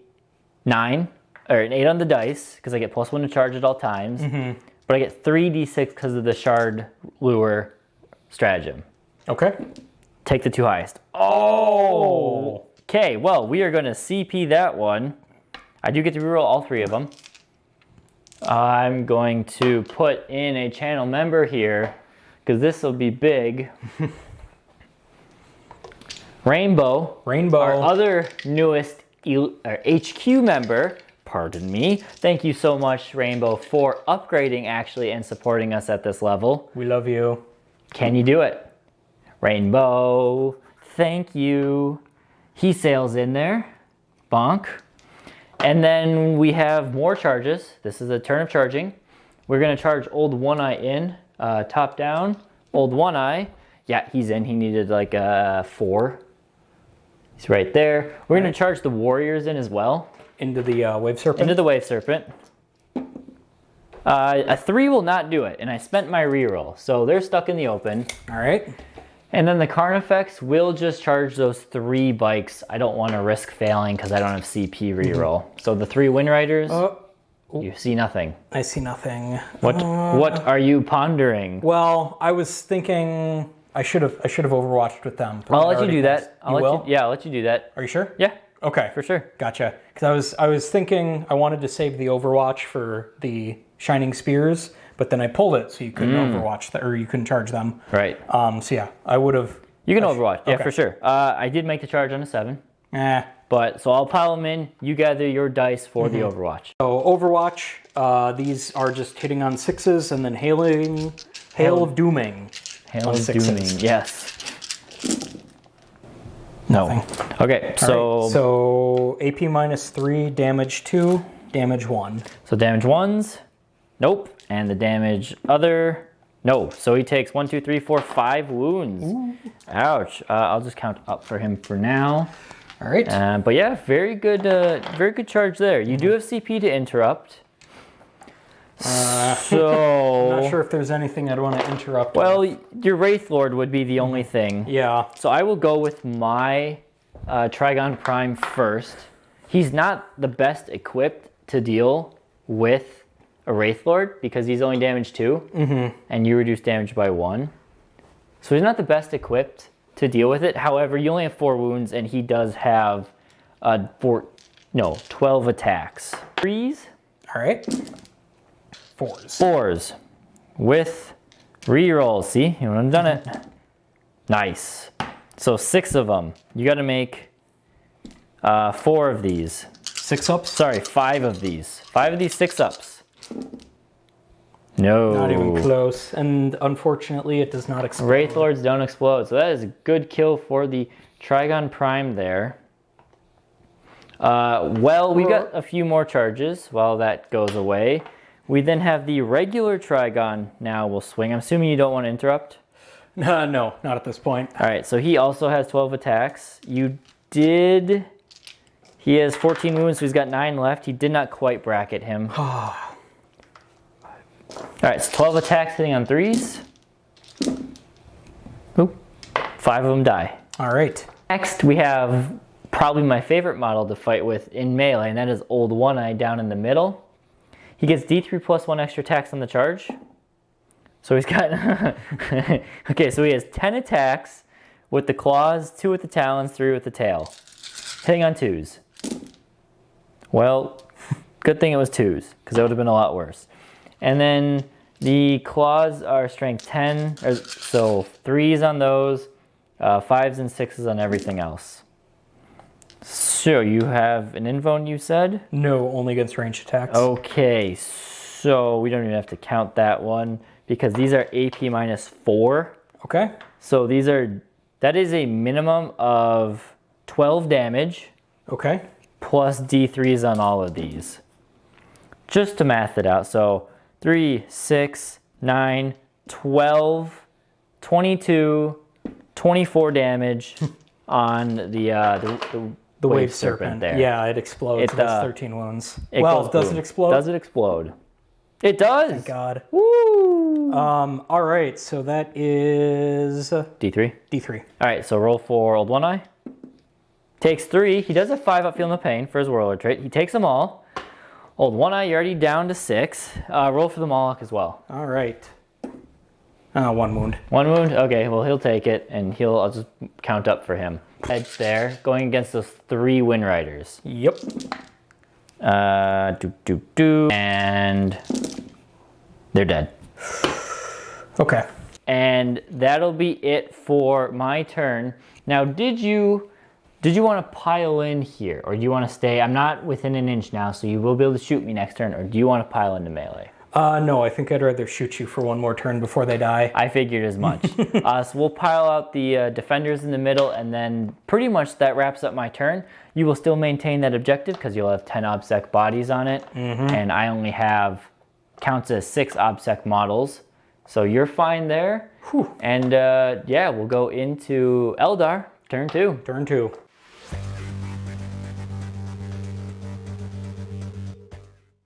9 or an 8 on the dice because I get +1 to charge at all times. But I get 3d6 because of the Shard Lure stratagem. Okay. Take the 2 highest. Oh! Okay, well, we are going to CP that one. I do get to reroll all 3 of them. I'm going to put in a channel member here because this will be big. Rainbow. Rainbow. Our other newest HQ member. Pardon me. Thank you so much, Rainbow, for upgrading actually and supporting us at this level. We love you. Can you do it? Rainbow, thank you. He sails in there. Bonk. And then we have more charges. This is a turn of charging. We're going to charge Old One Eye in. Top down. Old One Eye. Yeah, he's in. He needed like a 4. He's right there. We're going to charge the warriors in as well. Into the Wave Serpent? Into the Wave Serpent. A 3 will not do it, and I spent my reroll, so they're stuck in the open. All right. And then the Carnifex will just charge those 3 bikes. I don't want to risk failing because I don't have CP reroll. So the 3 Wind Riders, you see nothing. I see nothing. What are you pondering? Well, I was thinking I should have Overwatched with them. I'll let you do that. I'll let you do that. Are you sure? Yeah. Okay. For sure. Gotcha. Because I was thinking I wanted to save the Overwatch for the Shining Spears, but then I pulled it so you couldn't Overwatch or you couldn't charge them. Right. So yeah, I would have. You can Overwatch. Yeah, okay. for sure. I did make the charge on a 7. But so I'll pile them in. You gather your dice for the Overwatch. So Overwatch, these are just hitting on 6s and then Hail of Dooming. Hail of Dooming. Yes. No. Nothing. Okay, so... Right. So AP -3, damage 2, damage 1. So damage 1s, nope. And the damage other, no. So he takes 1, 2, 3, 4, 5 wounds. Ooh. Ouch. I'll just count up for him for now. All right. But yeah, very good charge there. You do have CP to interrupt. So I'm not sure if there's anything I'd want to interrupt. Well, your Wraith Lord would be the only thing. Yeah. So I will go with my Trigon Prime first. He's not the best equipped to deal with a Wraith Lord because he's only damage 2, and you reduce damage by 1. So he's not the best equipped to deal with it. However, you only have 4 wounds, and he does have 12 attacks. 3s. All right. 4s. 4s with rerolls. See, you would have done it. Nice. So 6 of them. You got to make 4 of these. 6-ups? Sorry, 5 of these. 5 of these 6-ups. No. Not even close. And unfortunately, it does not explode. Wraith Lords don't explode. So that is a good kill for the Trigon Prime there. Well, we got a few more charges while that goes away. We then have the regular Trigon now will swing. I'm assuming you don't want to interrupt? No, not at this point. All right, so he also has 12 attacks. You did... He has 14 wounds, so he's got 9 left. He did not quite bracket him. All right, so 12 attacks hitting on 3s. Oop. 5 of them die. All right. Next, we have probably my favorite model to fight with in melee, and that is Old One Eye down in the middle. He gets D3 plus 1 extra attacks on the charge. So he's got... Okay, so he has 10 attacks with the claws, 2 with the talons, 3 with the tail. Hitting on 2s. Well, good thing it was 2s, because that would have been a lot worse. And then the claws are strength 10, so 3s on those, 5s and 6s on everything else. So you have an invone, you said? No, only against ranged attacks. Okay, so we don't even have to count that one because these are AP -4. Okay. So that is a minimum of 12 damage. Okay. Plus D3s on all of these. Just to math it out. So 3, 6, 9, 12, 22, 24 damage on the Wave Serpent there. Yeah, it explodes. It does 13 wounds. Does it explode? Does it explode? It does! Thank God. Woo! All right, so that is... D3? D3. All right, so roll for Old One Eye. Takes 3. He does have 5 up feeling the pain for his Warlord trait. He takes them all. Old One Eye, you're already down to 6. Roll for the Moloch as well. All right. 1 wound. 1 wound? Okay, well, he'll take it, and I'll just count up for him. Edge there, going against those 3 Wind Riders. Yep. And they're dead. Okay. And that'll be it for my turn. Now, did you Did you want to pile in here, or do you want to stay? I'm not within an inch now, so you will be able to shoot me next turn, or do you want to pile into melee? No, I think I'd rather shoot you for one more turn before they die. I figured as much. So we'll pile out the defenders in the middle, and then pretty much that wraps up my turn. You will still maintain that objective because you'll have 10 OBSEC bodies on it, and I only have, counts as 6 OBSEC models. So you're fine there. Whew. And yeah, we'll go into Eldar, turn 2. Turn 2.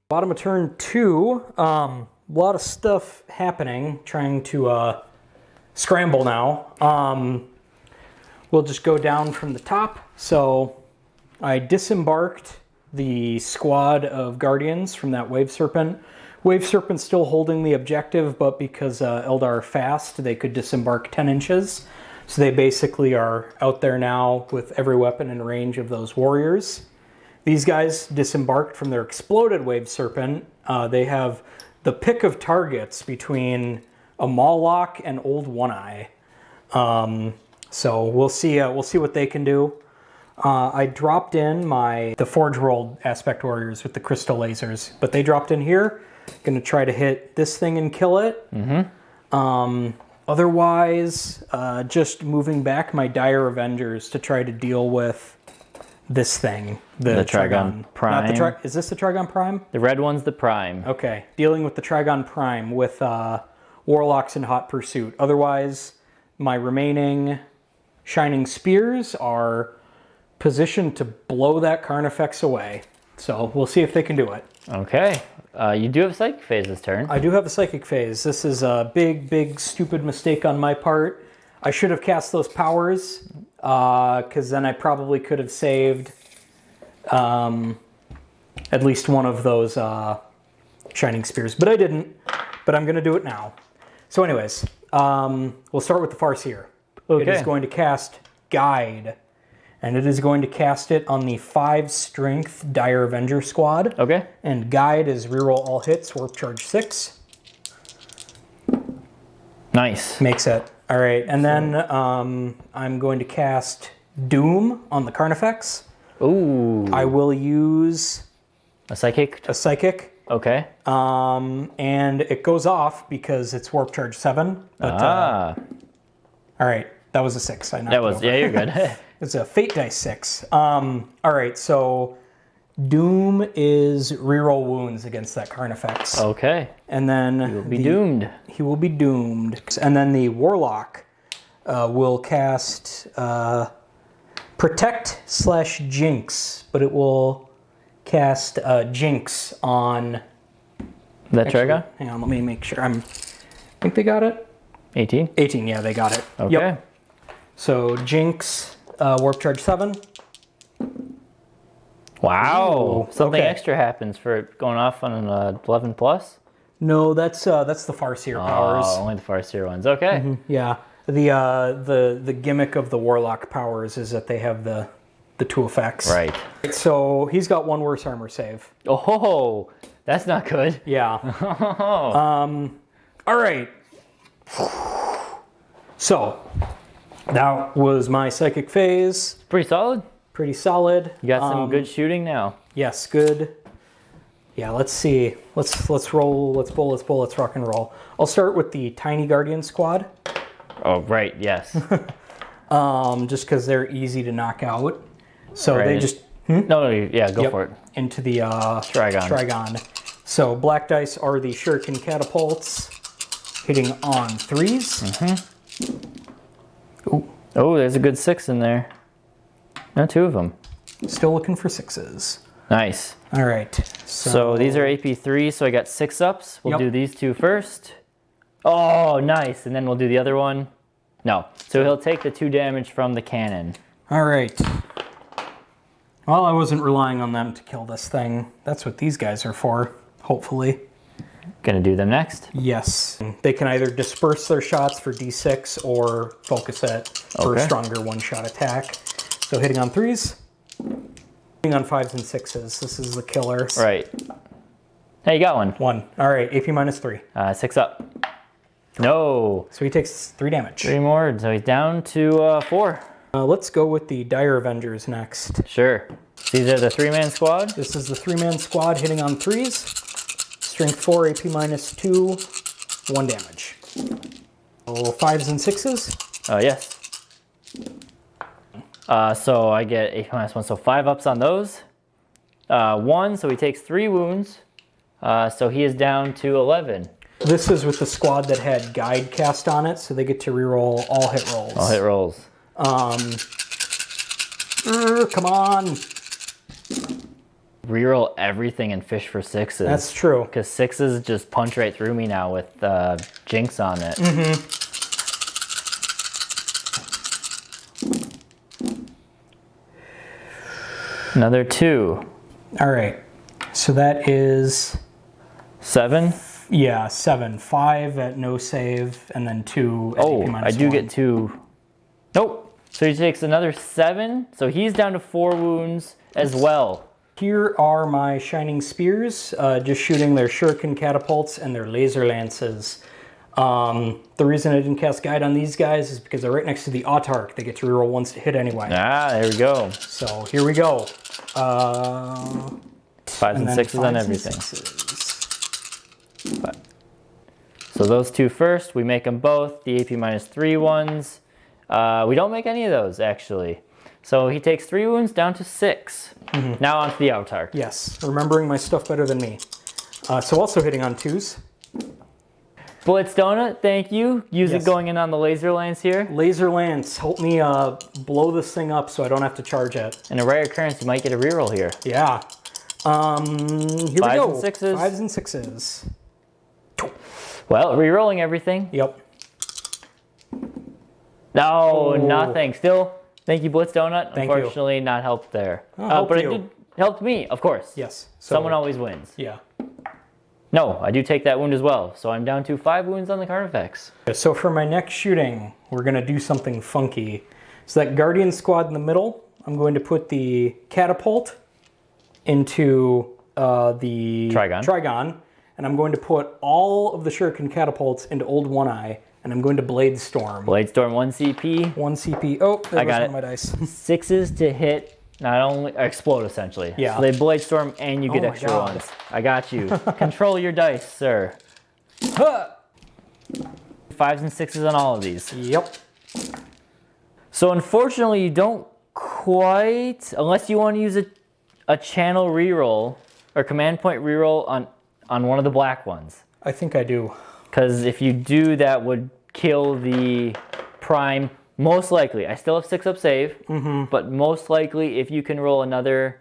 Bottom of turn 2, a lot of stuff happening, trying to scramble now. We'll just go down from the top. So I disembarked the squad of Guardians from that Wave Serpent. Wave Serpent's still holding the objective, but because Eldar are fast, they could disembark 10 inches. So they basically are out there now with every weapon in range of those warriors. These guys disembarked from their exploded Wave Serpent. They have the pick of targets between a Mawloc and Old One-Eye. So we'll see what they can do. I dropped in the Forge World Aspect Warriors with the crystal lasers, but they dropped in here. Gonna try to hit this thing and kill it. Otherwise, just moving back my Dire Avengers to try to deal with this thing. The Trigon Prime. Not is this the Trigon Prime? The red one's the Prime. Okay, dealing with the Trigon Prime with Warlocks in hot pursuit. Otherwise, my remaining Shining Spears are positioned to blow that Carnifex away. So we'll see if they can do it. Okay. You do have a Psychic Phase this turn. I do have a Psychic Phase. This is a big, stupid mistake on my part. I should have cast those powers, because then I probably could have saved at least one of those Shining Spears. But I didn't. But I'm going to do it now. So anyways, we'll start with the Farseer. Okay. It is going to cast Guide. And it is going to cast it on the 5 strength Dire Avenger squad. Okay. And Guide is reroll all hits, warp charge 6. Nice. Makes it. All right, and then I'm going to cast Doom on the Carnifex. Ooh. I will use a Psychic? a Psychic. Okay. And it goes off because it's warp charge 7. But, all right, that was a 6. I knocked That it was, over. yeah, you're good. It's a Fate Dice 6. All right, so Doom is reroll wounds against that Carnifex. Okay. And then You'll be doomed. He will be doomed. And then the Warlock will cast Protect / Jinx, but it will cast Jinx on... That Trigon? Hang on, let me make sure. I think they got it. 18? 18, yeah, they got it. Okay. Yep. So Jinx, warp charge 7. Wow. Ooh, Something okay. extra happens for it going off on an 11 plus? No, that's the Farseer powers. Oh, only the Farseer ones. Okay. Yeah. The gimmick of the Warlock powers is that they have the two effects. Right. So he's got 1 worse armor save. Oh, that's not good. Yeah. All right. So that was my Psychic Phase. Pretty solid. Pretty solid. You got some good shooting now. Yes, good. Yeah, let's see. Let's roll. Let's bowl. Let's rock and roll. I'll start with the Tiny Guardian squad. Oh, right. Yes. Just because they're easy to knock out. So Right. they just No, yeah, go for it. into the Trigon. So black dice are the shuriken catapults, hitting on 3s. Ooh, Oh, there's a good 6 in there. No, 2 of them. still looking for 6s. Nice. All right. So these are AP3, so I got 6 ups. We'll Yep. do these 2 first. Oh, nice. And then we'll do the other one. No. So he'll take the 2 damage from the cannon. All right. Well, I wasn't relying on them to kill this thing. That's what these guys are for, hopefully. Gonna do them next. Yes. They can either disperse their shots for D6 or focus it for a Okay. stronger one-shot attack. So hitting on 3s, hitting on 5s and 6s. This is the killer. Right. Hey, you got one. 1. All right, AP minus 3. 6 up. No. So he takes 3 damage. 3 more, so he's down to 4. Let's go with the Dire Avengers next. Sure. These are the 3-man squad? This is the 3-man squad hitting on 3s. Strength 4, AP -2, 1 damage. Oh, 5s and 6s? Yes. So I get AP -1, so 5 ups on those. 1, so he takes 3 wounds. So he is down to 11. This is with the squad that had Guide cast on it, so they get to reroll all hit rolls. All hit rolls. Come on. Reroll everything and fish for 6s. That's true. Because 6s just punch right through me now with Jinx on it. Another 2. All right. So that is 7. Yeah, 7. 5 at no save, and then 2 at AP I do -1. get 2. Nope. So he takes another 7. So he's down to 4 wounds as well. Here are my Shining Spears, just shooting their Shuriken Catapults and their Laser Lances. The reason I didn't cast Guide on these guys is because they're right next to the Autarch. They get to reroll once to hit anyway. Ah, there we go. So here we go. 5s and 6s on everything. So those 2 first, we make them both. The AP -3 ones. We don't make any of those, actually. So he takes 3 wounds down to 6. Now onto the Autarch. Yes, remembering my stuff better than me. So also hitting on 2s. Blitz Donut, thank you. Use it going in on the laser lance here. Laser Lance, help me blow this thing up so I don't have to charge it. And a rare occurrence, you might get a reroll here. Yeah. Here we 5s go. and 6s. 5s and 6s. Well, rerolling everything. Yep. No, nothing. Still, thank you, Blitz Donut. Thank you. Unfortunately, not helped there. helped but you. it did helped me, of course. Yes. So, Someone always wins. Yeah. No, I do take that wound as well. So I'm down to 5 wounds on the Carnifex. So for my next shooting, we're going to do something funky. So that Guardian squad in the middle, I'm going to put the Catapult into the Trigon. And I'm going to put all of the Shuriken Catapults into Old One Eye. And I'm going to Blade Storm. Blade Storm 1 CP. 1 CP. Oh, there I got goes it. one of my dice. 6s to hit, not only explode essentially. Yeah. So they Blade Storm and you get my extra God. ones. I got you. Control your dice, sir. 5s and 6s on all of these. Yep. So unfortunately, you don't quite, unless you want to use a channel reroll or command point reroll on one of the black ones. I think I do. Because if you do, that would kill the prime. Most likely, I still have 6-up save, but most likely, if you can roll another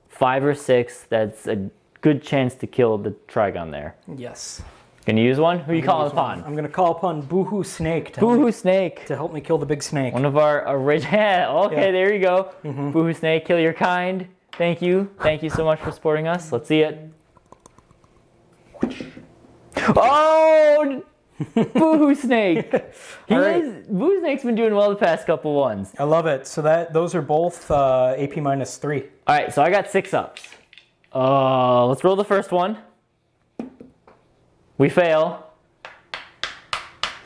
5 or 6, that's a good chance to kill the Trigon there. Yes. Can you use one? Who are you calling upon? I'm going to call upon Boohoo Snake Boohoo Snake. to help me kill the big snake. One of our original. Okay, Yeah. there you go. Boohoo Snake, kill your kind. Thank you. Thank you so much for supporting us. Let's see it. Oh! Boohoo Snake. Boohoo Snake's been doing well the past couple ones. I love it. So those are both AP -3. All right, so I got 6-ups. Let's roll the first one. We fail.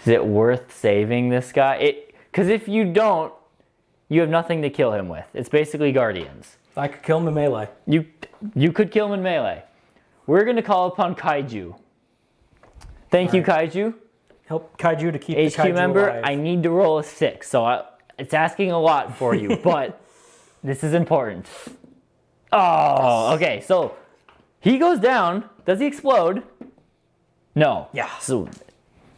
Is it worth saving this guy? Because if you don't, you have nothing to kill him with. It's basically Guardians. I could kill him in melee. You could kill him in melee. We're going to call upon Kaiju. Thank you, Kaiju. Help Kaiju to keep the HQ Kaiju member, alive. I need to roll a 6, so it's asking a lot for you, but this is important. Oh, okay, so he goes down. Does he explode? No. Yeah. So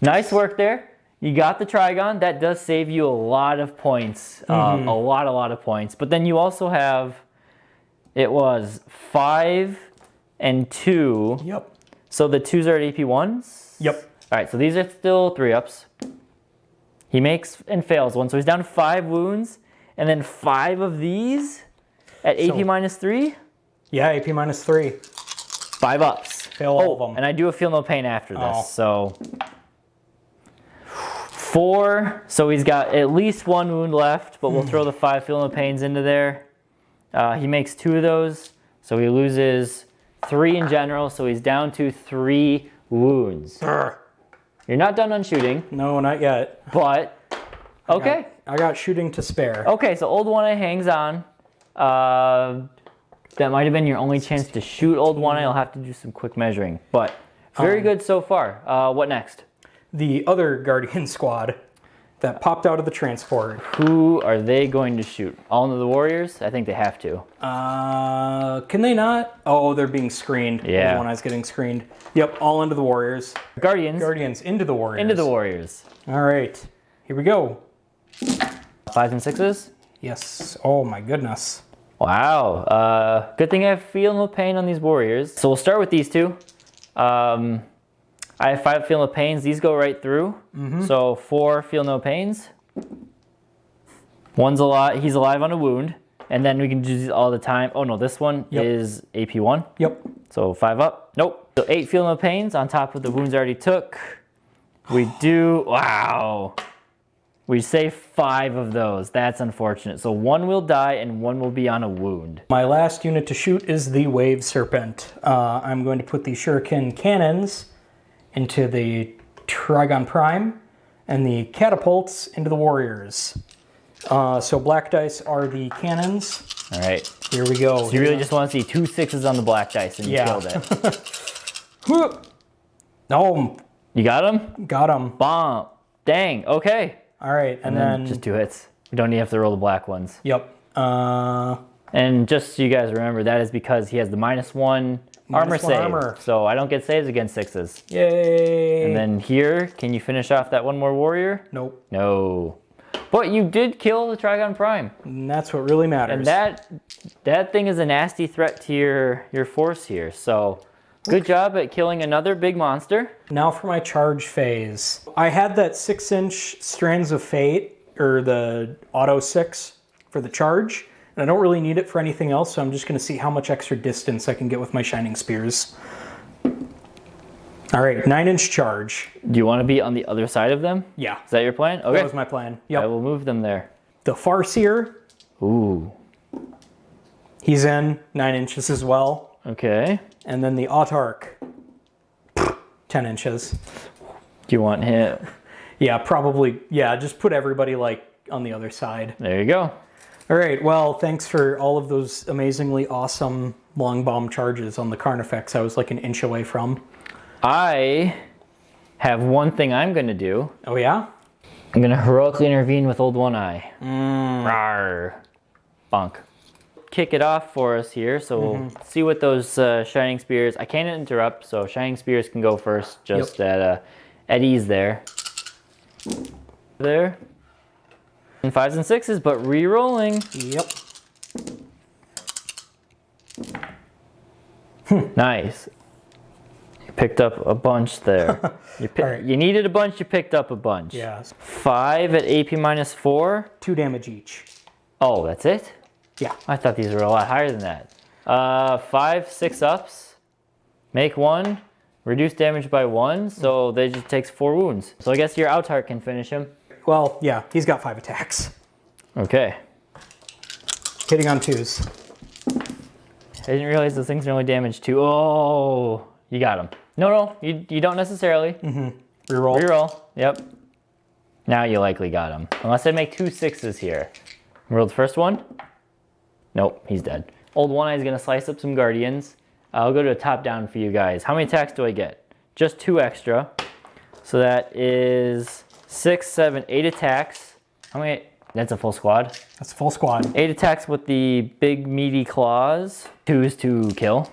nice work there. You got the Trigon. That does save you a lot of points, a lot of points. But then you also have, it was 5 and 2. Yep. So the 2s are at AP 1s? Yep. All right, so these are still 3-ups. He makes and fails one, so he's down to 5 wounds, and then 5 of these at AP -3. Yeah, AP -3. 5 ups. Fail all of them. And I do a feel no pain after this, Oh. so 4. So he's got at least 1 wound left, but we'll throw the 5 feel no pains into there. He makes 2 of those, so he loses 3 in general, so he's down to 3 wounds. Urgh. You're not done on shooting, No, not yet. but Okay. I got shooting to spare. Okay, so Old One Eye hangs on. That might have been your only chance to shoot Old One Eye. I'll have to do some quick measuring, but very good so far. What next? The other Guardian squad that popped out of the transport. Who are they going to shoot? All into the Warriors? I think they have to. Can they not? Oh, they're being screened. Yeah. Old One Eye's getting screened. Yep, all into the Warriors. Guardians. Guardians into the Warriors. Into the Warriors. All right, here we go. 5s and 6s? Yes. Oh my goodness. Wow. Good thing I have Feel No Pain on these Warriors. So we'll start with these two. I have 5 Feel No Pains. These go right through. So 4 Feel No Pains. One's alive. He's alive on a wound. And then we can do these all the time. Oh no, this one is AP1. Yep. So 5 up. Nope. So 8 Feel No Pains on top of the wounds I already took. We do, wow. We save 5 of those. That's unfortunate. So 1 will die and 1 will be on a wound. My last unit to shoot is the Wave Serpent. I'm going to put the Shuriken cannons into the Trigon Prime and the catapults into the Warriors. So black dice are the cannons. All right. Here we go. So you really just want to see 2 6s on the black dice and you killed it. No. You got him? Got him. Bomb. Dang. Okay. All right, and then just 2 hits. We don't even have to roll the black ones. Yep. And just so you guys remember, that is because he has the -1 armor save. Armor. So I don't get saves against 6s. Yay. And then here, can you finish off that one more warrior? Nope. No. But you did kill the Trigon Prime. And that's what really matters. And that thing is a nasty threat to your force here. So good job at killing another big monster. Now for my charge phase. I had that 6-inch Strands of Fate, or the Auto 6 for the charge. And I don't really need it for anything else, so I'm just going to see how much extra distance I can get with my Shining Spears. All right, 9-inch charge. Do you want to be on the other side of them? Yeah. Is that your plan? Okay. That was my plan. Yep. I will move them there. The Farseer, Ooh. he's in 9 inches as well. Okay. And then the Autarch, 10 inches. Do you want him? Yeah, probably. Yeah, just put everybody like on the other side. There you go. All right, well, thanks for all of those amazingly awesome long bomb charges on the Carnifex I was like an inch away from. I have one thing I'm going to do. Oh, yeah? I'm going to heroically intervene with Old One Eye. Rawr. Bonk. Kick it off for us here, so we'll see what those Shining Spears... I can't interrupt, so Shining Spears can go first, just at ease there. There. And 5s and 6s, but re-rolling. Yep. Nice. You picked up a bunch there. You needed a bunch, you picked up a bunch. Yeah. 5 at AP -4. 2 damage each. Oh, that's it? Yeah. I thought these were a lot higher than that. 5 6-ups. Make 1. Reduce damage by 1, so they just takes 4 wounds. So I guess your Autarch can finish him. Well, yeah, he's got 5 attacks. Okay. Hitting on 2s. I didn't realize those things are only damage 2. Oh, you got him. No, you don't necessarily. Reroll. Reroll. Yep. Now you likely got him. Unless I make 2 6s here. Roll the first one. Nope, he's dead. Old One Eye is going to slice up some Guardians. I'll go to a top down for you guys. How many attacks do I get? Just 2 extra. So that is 6, 7, 8 attacks. How many? That's a full squad. That's a full squad. 8 attacks with the big meaty claws. 2s to kill.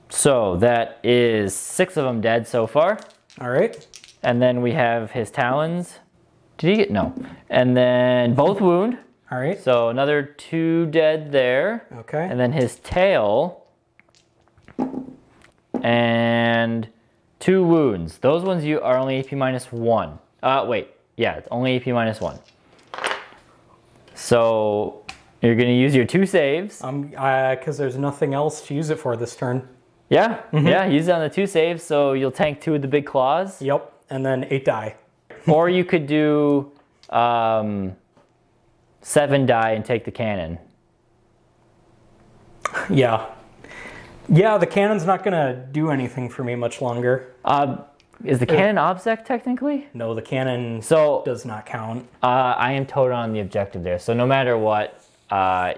So that is 6 of them dead so far. All right. And then we have his talons. Did he get? No. And then both wound. All right. So another 2 dead there. Okay. And then his tail. And 2 wounds. Those ones you are only AP -1. Wait. Yeah, it's only AP -1. So you're going to use your 2 saves. Because there's nothing else to use it for this turn. Yeah. Yeah, use it on the 2 saves, so you'll tank 2 of the big claws. Yep. And then 8 die. Or you could do 7 die and take the cannon. Yeah. Yeah, the cannon's not going to do anything for me much longer. Is the cannon obsec technically? No, the cannon So does not count. I am towed on the objective there. So no matter what,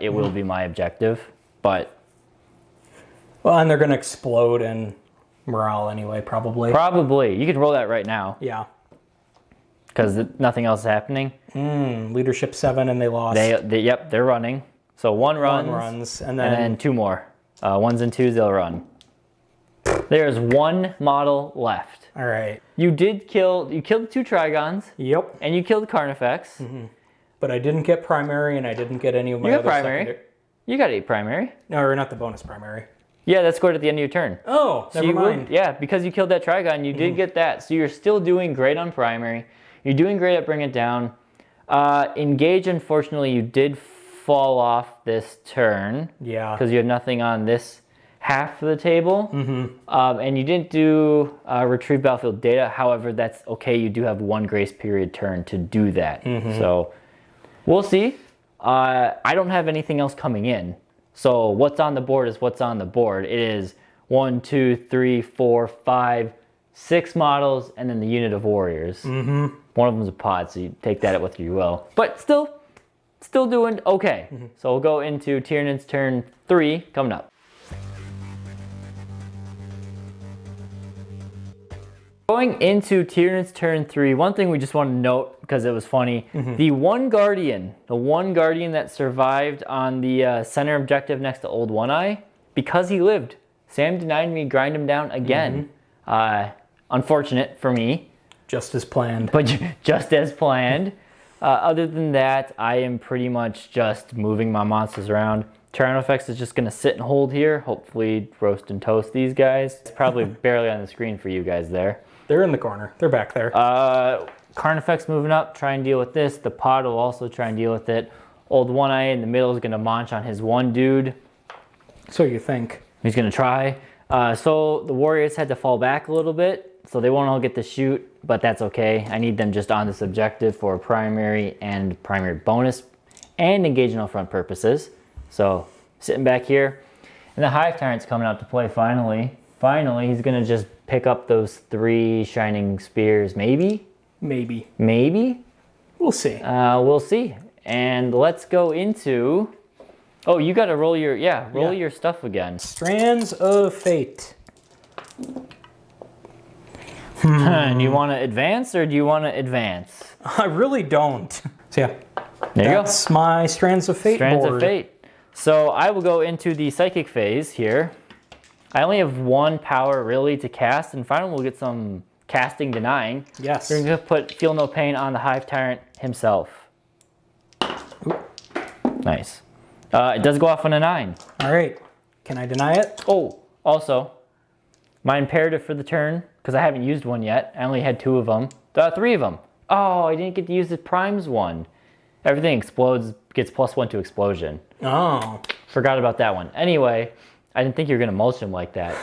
it will be my objective. But Well, and they're going to explode in morale anyway, probably. probably you could roll that right now Yeah. because nothing else is happening. Leadership 7 and they lost. Yep, they're running. So one runs, and and then then two more. Ones and twos, they'll run. There's one model left. all right. You killed 2 Trigons, Yep. and you killed Carnifex. But I didn't get primary, and I didn't get any of my You got other primary. secondary. You got 8 primary. No, or not the bonus primary. Yeah, that scored at the end of your turn. Oh, So never mind. Yeah, because you killed that Trigon, you did get that. So you're still doing great on primary. You're doing great at bringing it down. Engage, unfortunately, you did fall off this turn. Yeah. Because you have nothing on this half of the table. And you didn't do retrieve battlefield data. However, that's okay. You do have 1 grace period turn to do that. So we'll see. I don't have anything else coming in. So what's on the board is what's on the board. It is 1, 2, 3, 4, 5, 6 models, and then the unit of warriors. One of them is a pod, so you take that with you will. But still doing okay. So we'll go into Tyranid's turn 3 coming up. Going into Tyranid's turn 3, one thing we just want to note because it was funny, the one guardian that survived on the center objective next to Old One Eye, because he lived, Sam denied me, grind him down again. Unfortunate for me. Just as planned. But just as planned. Other than that, I am pretty much just moving my monsters around. Tyrannofex is just going to sit and hold here. Hopefully roast and toast these guys. It's probably barely on the screen for you guys there. They're in the corner. They're back there. Carnifex moving up, try and deal with this. The pod will also try and deal with it. Old One Eye in the middle is going to launch on his one dude. So you think. He's going to try. So the warriors had to fall back a little bit. So they won't all get to shoot, but that's okay. I need them just on this objective for primary and primary bonus and engaging front purposes. So sitting back here. And the Hive Tyrant's coming out to play finally. Finally, he's going to just pick up those 3 shining spears. Maybe? Maybe. Maybe? We'll see. We'll see. And let's go into... Oh, you got to roll your... roll your stuff again. Strands of Fate. Do you want to advance or do you want to advance? I really don't. So yeah. There you go. That's my Strands of Fate Strands board. of Fate. So I will go into the Psychic phase here. I only have 1 power really to cast, and finally we'll get some casting denying. Yes. We're going to put Feel No Pain on the Hive Tyrant himself. Ooh. Nice. It does go off on a 9. All right. Can I deny it? Oh, also, my imperative for the turn, because I haven't used one yet. I only had 2 of them. 3 of them. Oh, I didn't get to use the primes one. Everything explodes, gets +1 to explosion. Oh. Forgot about that one. Anyway, I didn't think you were going to mulch him like that.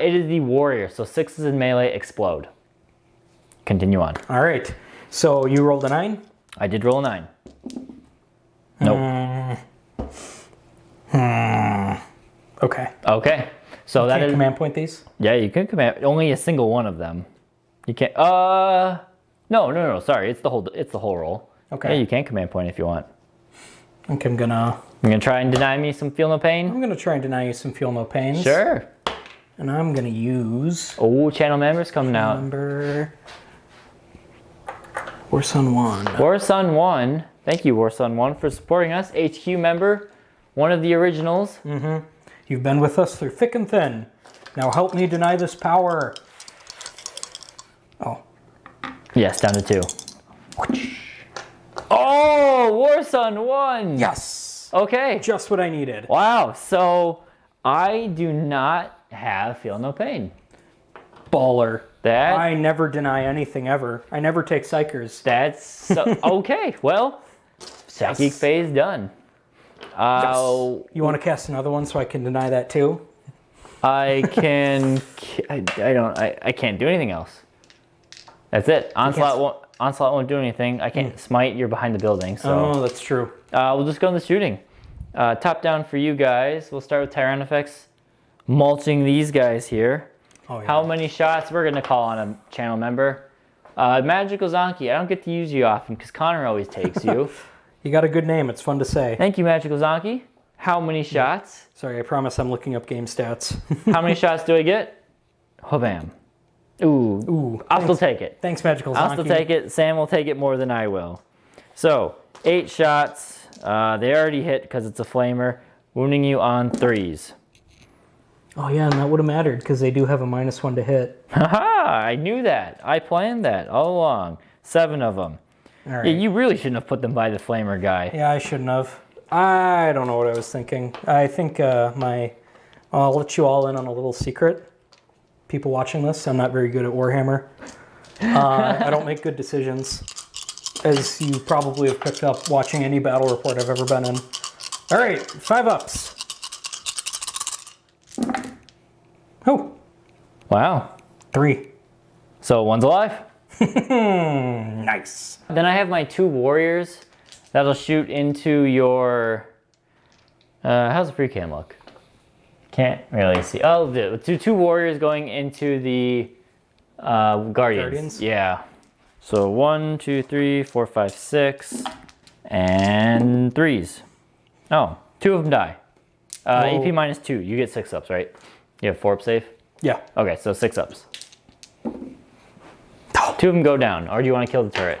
It is the warrior, so 6s in melee explode. Continue on. All right. So you rolled a 9? I did roll a 9. Nope. Okay. Okay. So that Can't is... command point these? Yeah, you can command... Only a single one of them. You can't... No. Sorry, it's the whole roll. Okay. Yeah, you can command point if you want. I think I'm gonna try and deny me some Feel No Pain? I'm gonna try and deny you some Feel No Pains. Sure. And I'm gonna use Oh, channel members coming out. number Warsun 1. Warsun 1. Thank you, Warsun 1, for supporting us. HQ member, one of the originals. You've been with us through thick and thin. Now help me deny this power. Oh. Yes, down to 2. Oh, Warsun 1. Yes. Okay. Just what I needed. Wow. So I do not have Feel No Pain. Baller. That I never deny anything ever. I never take psychers. that's so, okay. Well, psychic Yes. phase done. Yes. You want to cast another one so I can deny that too? I can. I can't do anything else. That's it. Onslaught won't do anything. I can't smite. You're behind the building. So Oh, that's true. we'll just go in the shooting. Top down for you guys. We'll start with Tyrannofex mulching these guys here. Oh, yeah. How many shots? We're gonna call on a channel member. Magical Zonky. I don't get to use you often because Connor always takes you. You got a good name. It's fun to say. Thank you, Magical Zonky. How many shots? Sorry, I promise I'm looking up game stats. How many shots do I get? Oh, bam. Ooh. I'll still take it. Thanks, Magical Zonky. I'll still take it. Sam will take it more than I will. So, 8 shots. They already hit because it's a flamer. Wounding you on 3s. Oh, yeah, and that would have mattered because they do have a -1 to hit. Haha, I knew that. I planned that all along. 7 of them. All right. Yeah, you really shouldn't have put them by the flamer guy. Yeah, I shouldn't have. I don't know what I was thinking. I think I'll let you all in on a little secret. People watching this, I'm not very good at Warhammer. I don't make good decisions, as you probably have picked up watching any battle report I've ever been in. All right, 5 ups. Oh, Wow. 3. So, one's alive. Nice. Then I have my 2 warriors that'll shoot into your... how's the free cam look? Can't really see. Oh, the 2 warriors going into the Guardians. Yeah. So 1, 2, 3, 4, 5, 6, and 3s. Oh, 2 of them die. AP -2. You get 6 ups, right? You have 4 ups safe? Yeah. Okay, so 6 ups. 2 of them go down, or do you want to kill the turret?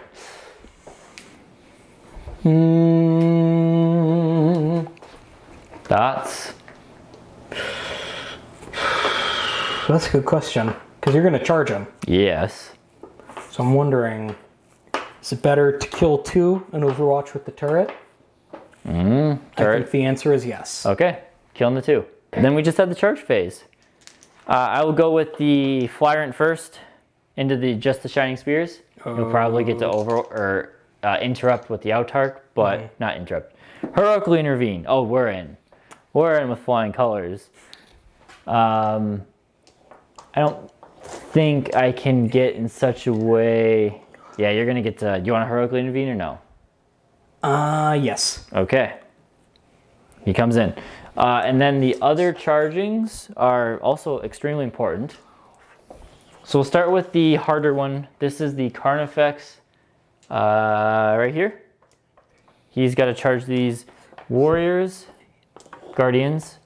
Thoughts? That's a good question, because you're going to charge him. Yes. So I'm wondering, is it better to kill 2 in Overwatch with the turret? I think the answer is yes. Okay, killing the 2. Then we just had the charge phase. I will go with the Flyrant first into just the Shining Spears. You'll probably get to interrupt with the Autarch, but not interrupt. Heroically intervene. Oh, we're in. We're in with flying colors. I don't think I can get in such a way. Yeah, you're gonna get to. You want to heroically intervene or no? Yes. Okay. He comes in. And then the other chargings are also extremely important. So we'll start with the harder one. This is the Carnifex right here. He's got to charge these warriors, guardians.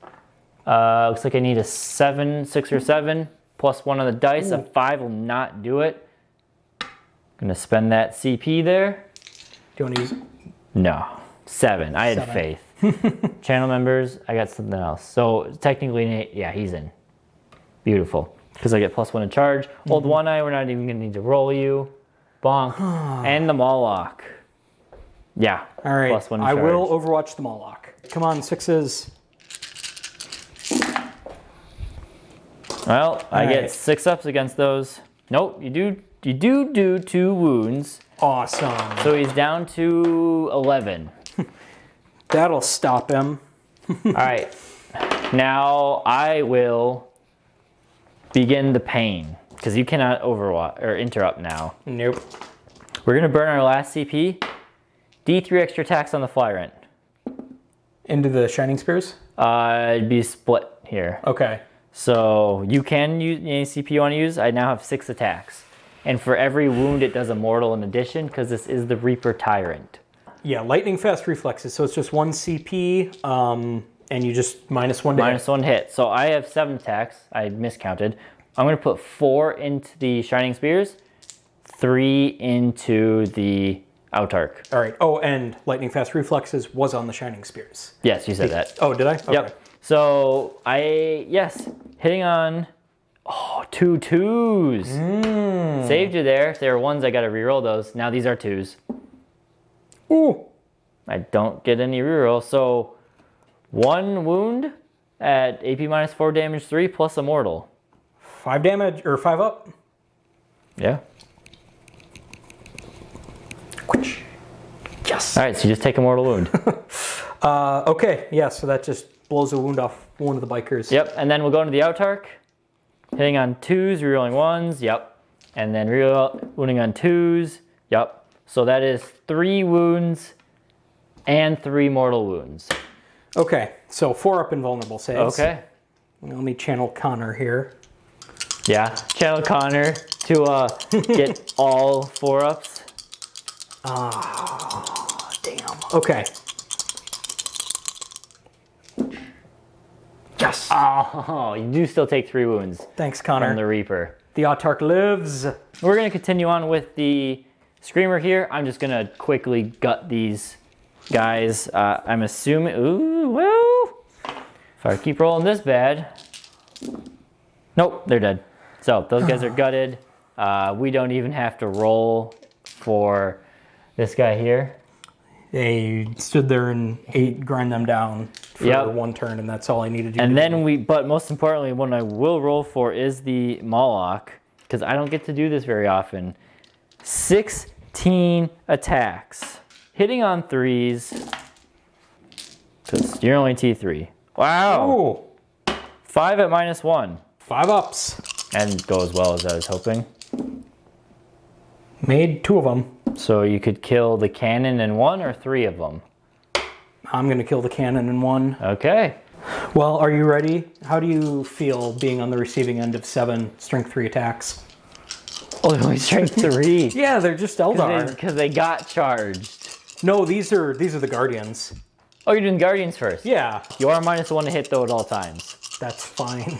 Looks like I need a 6 or 7, plus 1 on the dice. A 5 will not do it. Gonna spend that CP there. Do you want to use it? No, 7. I had faith. Channel members, I got something else. So technically, yeah, he's in. Beautiful. Because I get plus 1 to charge. Old One Eye, we're not even going to need to roll you. Bonk. And the Moloch. Yeah. All right. Plus 1 to I charge. will Overwatch the Moloch. Come on, 6s. Well, I get 6 ups against those. Nope, you do 2 wounds. Awesome. So he's down to 11. That'll stop him. All right. Now I will begin the pain because you cannot overwatch or interrupt now. Nope. We're gonna burn our last CP. D3 extra attacks on the Flyrant. Into the Shining Spears? It'd be split here. Okay. So you can use any CP you want to use. I now have 6 attacks. And for every wound, it does a mortal in addition because this is the Reaper Tyrant. Yeah, lightning fast reflexes. So it's just 1 CP, and you just -1 to hit. -1 hit. So I have 7 attacks. I miscounted. I'm going to put 4 into the Shining Spears, 3 into the Autarch. All right. Oh, and lightning fast reflexes was on the Shining Spears. Yes, you said that. Oh, did I? Okay. Yep. So yes, hitting on 2 2s. Saved you there. If they were 1s, I got to reroll those. Now these are 2s. Ooh. I don't get any reroll. So 1 wound at AP -4 damage 3 plus a mortal. 5 damage or 5 up. Yeah. Yes. All right, so you just take a mortal wound. Okay. Yeah. So that just blows a wound off one of the bikers. Yep, and then we'll go into the Autarch. Hitting on 2s, rerolling 1s. Yep. And then wounding on 2s. Yep. So that is 3 wounds and 3 mortal wounds. Okay. So 4 up invulnerable saves. Okay. Let me channel Connor here. Yeah, channel Connor to get all 4-ups. Ah, damn. Okay. Yes. Oh, you do still take 3 wounds Thanks, from Connor. the Reaper. The Autarch lives. We're going to continue on with the Screamer here. I'm just going to quickly gut these guys. I'm assuming... Ooh, woo! If I keep rolling this bad... Nope, they're dead. So those guys are gutted. We don't even have to roll for this guy here. They stood there and grind them down for 1 turn, and that's all I needed to do. And then but most importantly, what I will roll for is the Moloch, because I don't get to do this very often. 16 attacks. Hitting on 3s, because you're only T3. Wow! Ooh. 5 at -1. 5 ups. And go as well as I was hoping. Made 2 of them. So you could kill the cannon in 1 or 3 of them. I'm going to kill the cannon in 1. Okay. Well, are you ready? How do you feel being on the receiving end of 7 strength 3 attacks? Oh, they're only strength 3. Yeah, they're just Eldar. Because they got charged. No, these are the Guardians. Oh, you're doing Guardians first. Yeah. You are -1 to hit though at all times. That's fine.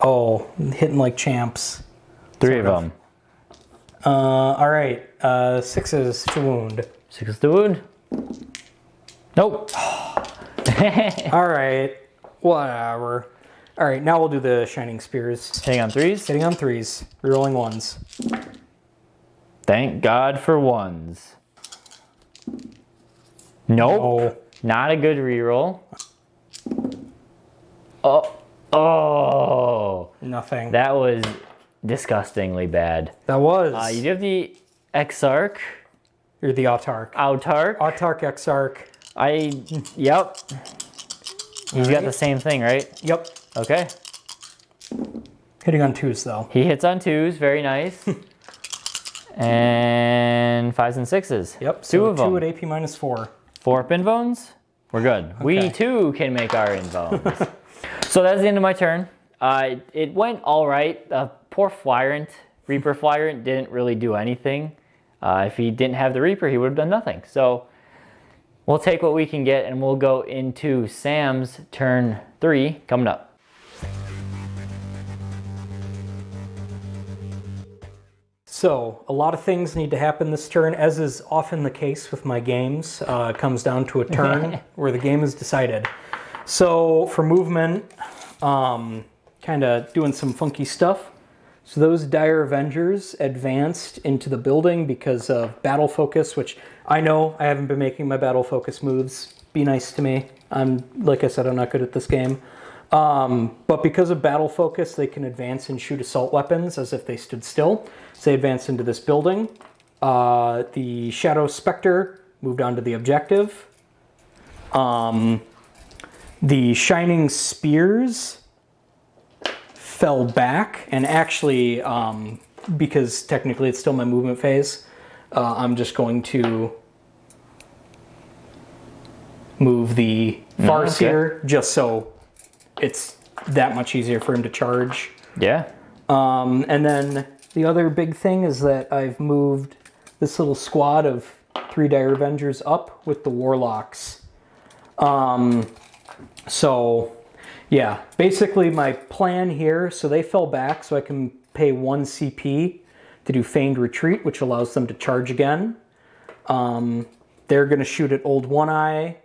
Oh, hitting like champs. 3 of them. All right. 6s to wound. 6 to wound. Nope. All right. Whatever. All right, now we'll do the Shining Spears. Hitting on 3s. Hitting on 3s. Rerolling 1s. Thank God for 1s. Nope. Oh. Not a good reroll. Oh. Oh. Nothing. That was disgustingly bad. That was. You do have the Exarch. You're the Autarch. Autarch. Autarch, Exarch. Yep. He's got the same thing, right? Yep. Okay. Hitting on 2s, though. He hits on 2s, very nice. And 5s and 6s. Yep, Two so of 2 them. at AP -4. 4 up invones. We're good. Okay. We too can make our invones. So that's the end of my turn. It went all right. Poor Flyrant, Reaper Flyrant, didn't really do anything. If he didn't have the Reaper, he would have done nothing. So we'll take what we can get, and we'll go into Sam's turn 3 coming up. So, a lot of things need to happen this turn, as is often the case with my games. It comes down to a turn where the game is decided. So, for movement, kind of doing some funky stuff. So those Dire Avengers advanced into the building because of battle focus, which I know I haven't been making my battle focus moves. Be nice to me. Like I said, I'm not good at this game. But because of battle focus, they can advance and shoot assault weapons as if they stood still. So they advanced into this building. The Shadow Spectre moved on to the objective. The Shining Spears fell back, and actually, because technically it's still my movement phase, I'm just going to move the Farseer just so it's that much easier for him to charge. Yeah. And then the other big thing is that I've moved this little squad of 3 Dire Avengers up with the Warlocks. So, yeah, basically my plan here, so they fell back so I can pay 1 CP to do Feigned Retreat, which allows them to charge again. They're going to shoot at Old One-Eye.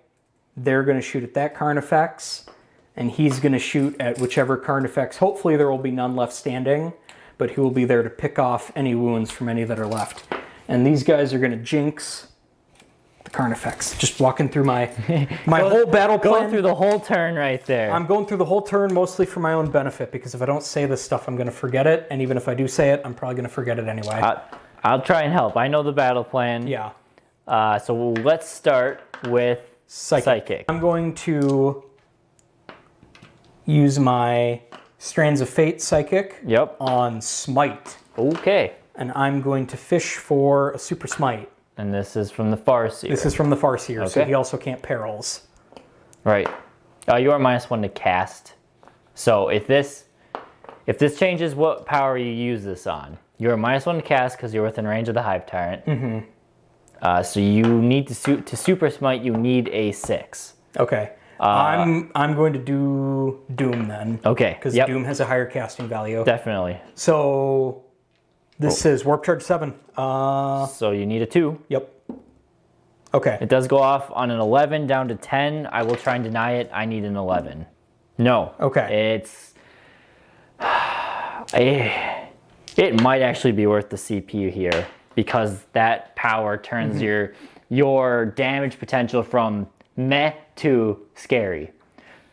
They're going to shoot at that Carnifex. And he's going to shoot at whichever Carnifex. Hopefully there will be none left standing, but he will be there to pick off any wounds from any that are left. And these guys are going to jinx the Carnifex. Just walking through my whole battle plan. Going through the whole turn right there. I'm going through the whole turn mostly for my own benefit, because if I don't say this stuff, I'm going to forget it. And even if I do say it, I'm probably going to forget it anyway. I'll try and help. I know the battle plan. Yeah. So let's start with Psychic. I'm going to use my Strands of Fate Psychic on Smite. Okay. And I'm going to fish for a Super Smite. And this is from the Farseer. This is from the Farseer, okay. So he also can't perils. Right. You are -1 to cast. So if this if this changes what power you use this on, you're a -1 to cast because you're within range of the Hive Tyrant. So you need to super smite, you need a 6. Okay. I'm going to do Doom then. Okay. Because Doom has a higher casting value. Definitely. So this is Warp Charge 7. So you need a 2. Yep. Okay. It does go off on an 11 down to 10. I will try and deny it. I need an 11. No. Okay. It might actually be worth the CPU here because that power turns your damage potential from meh to scary.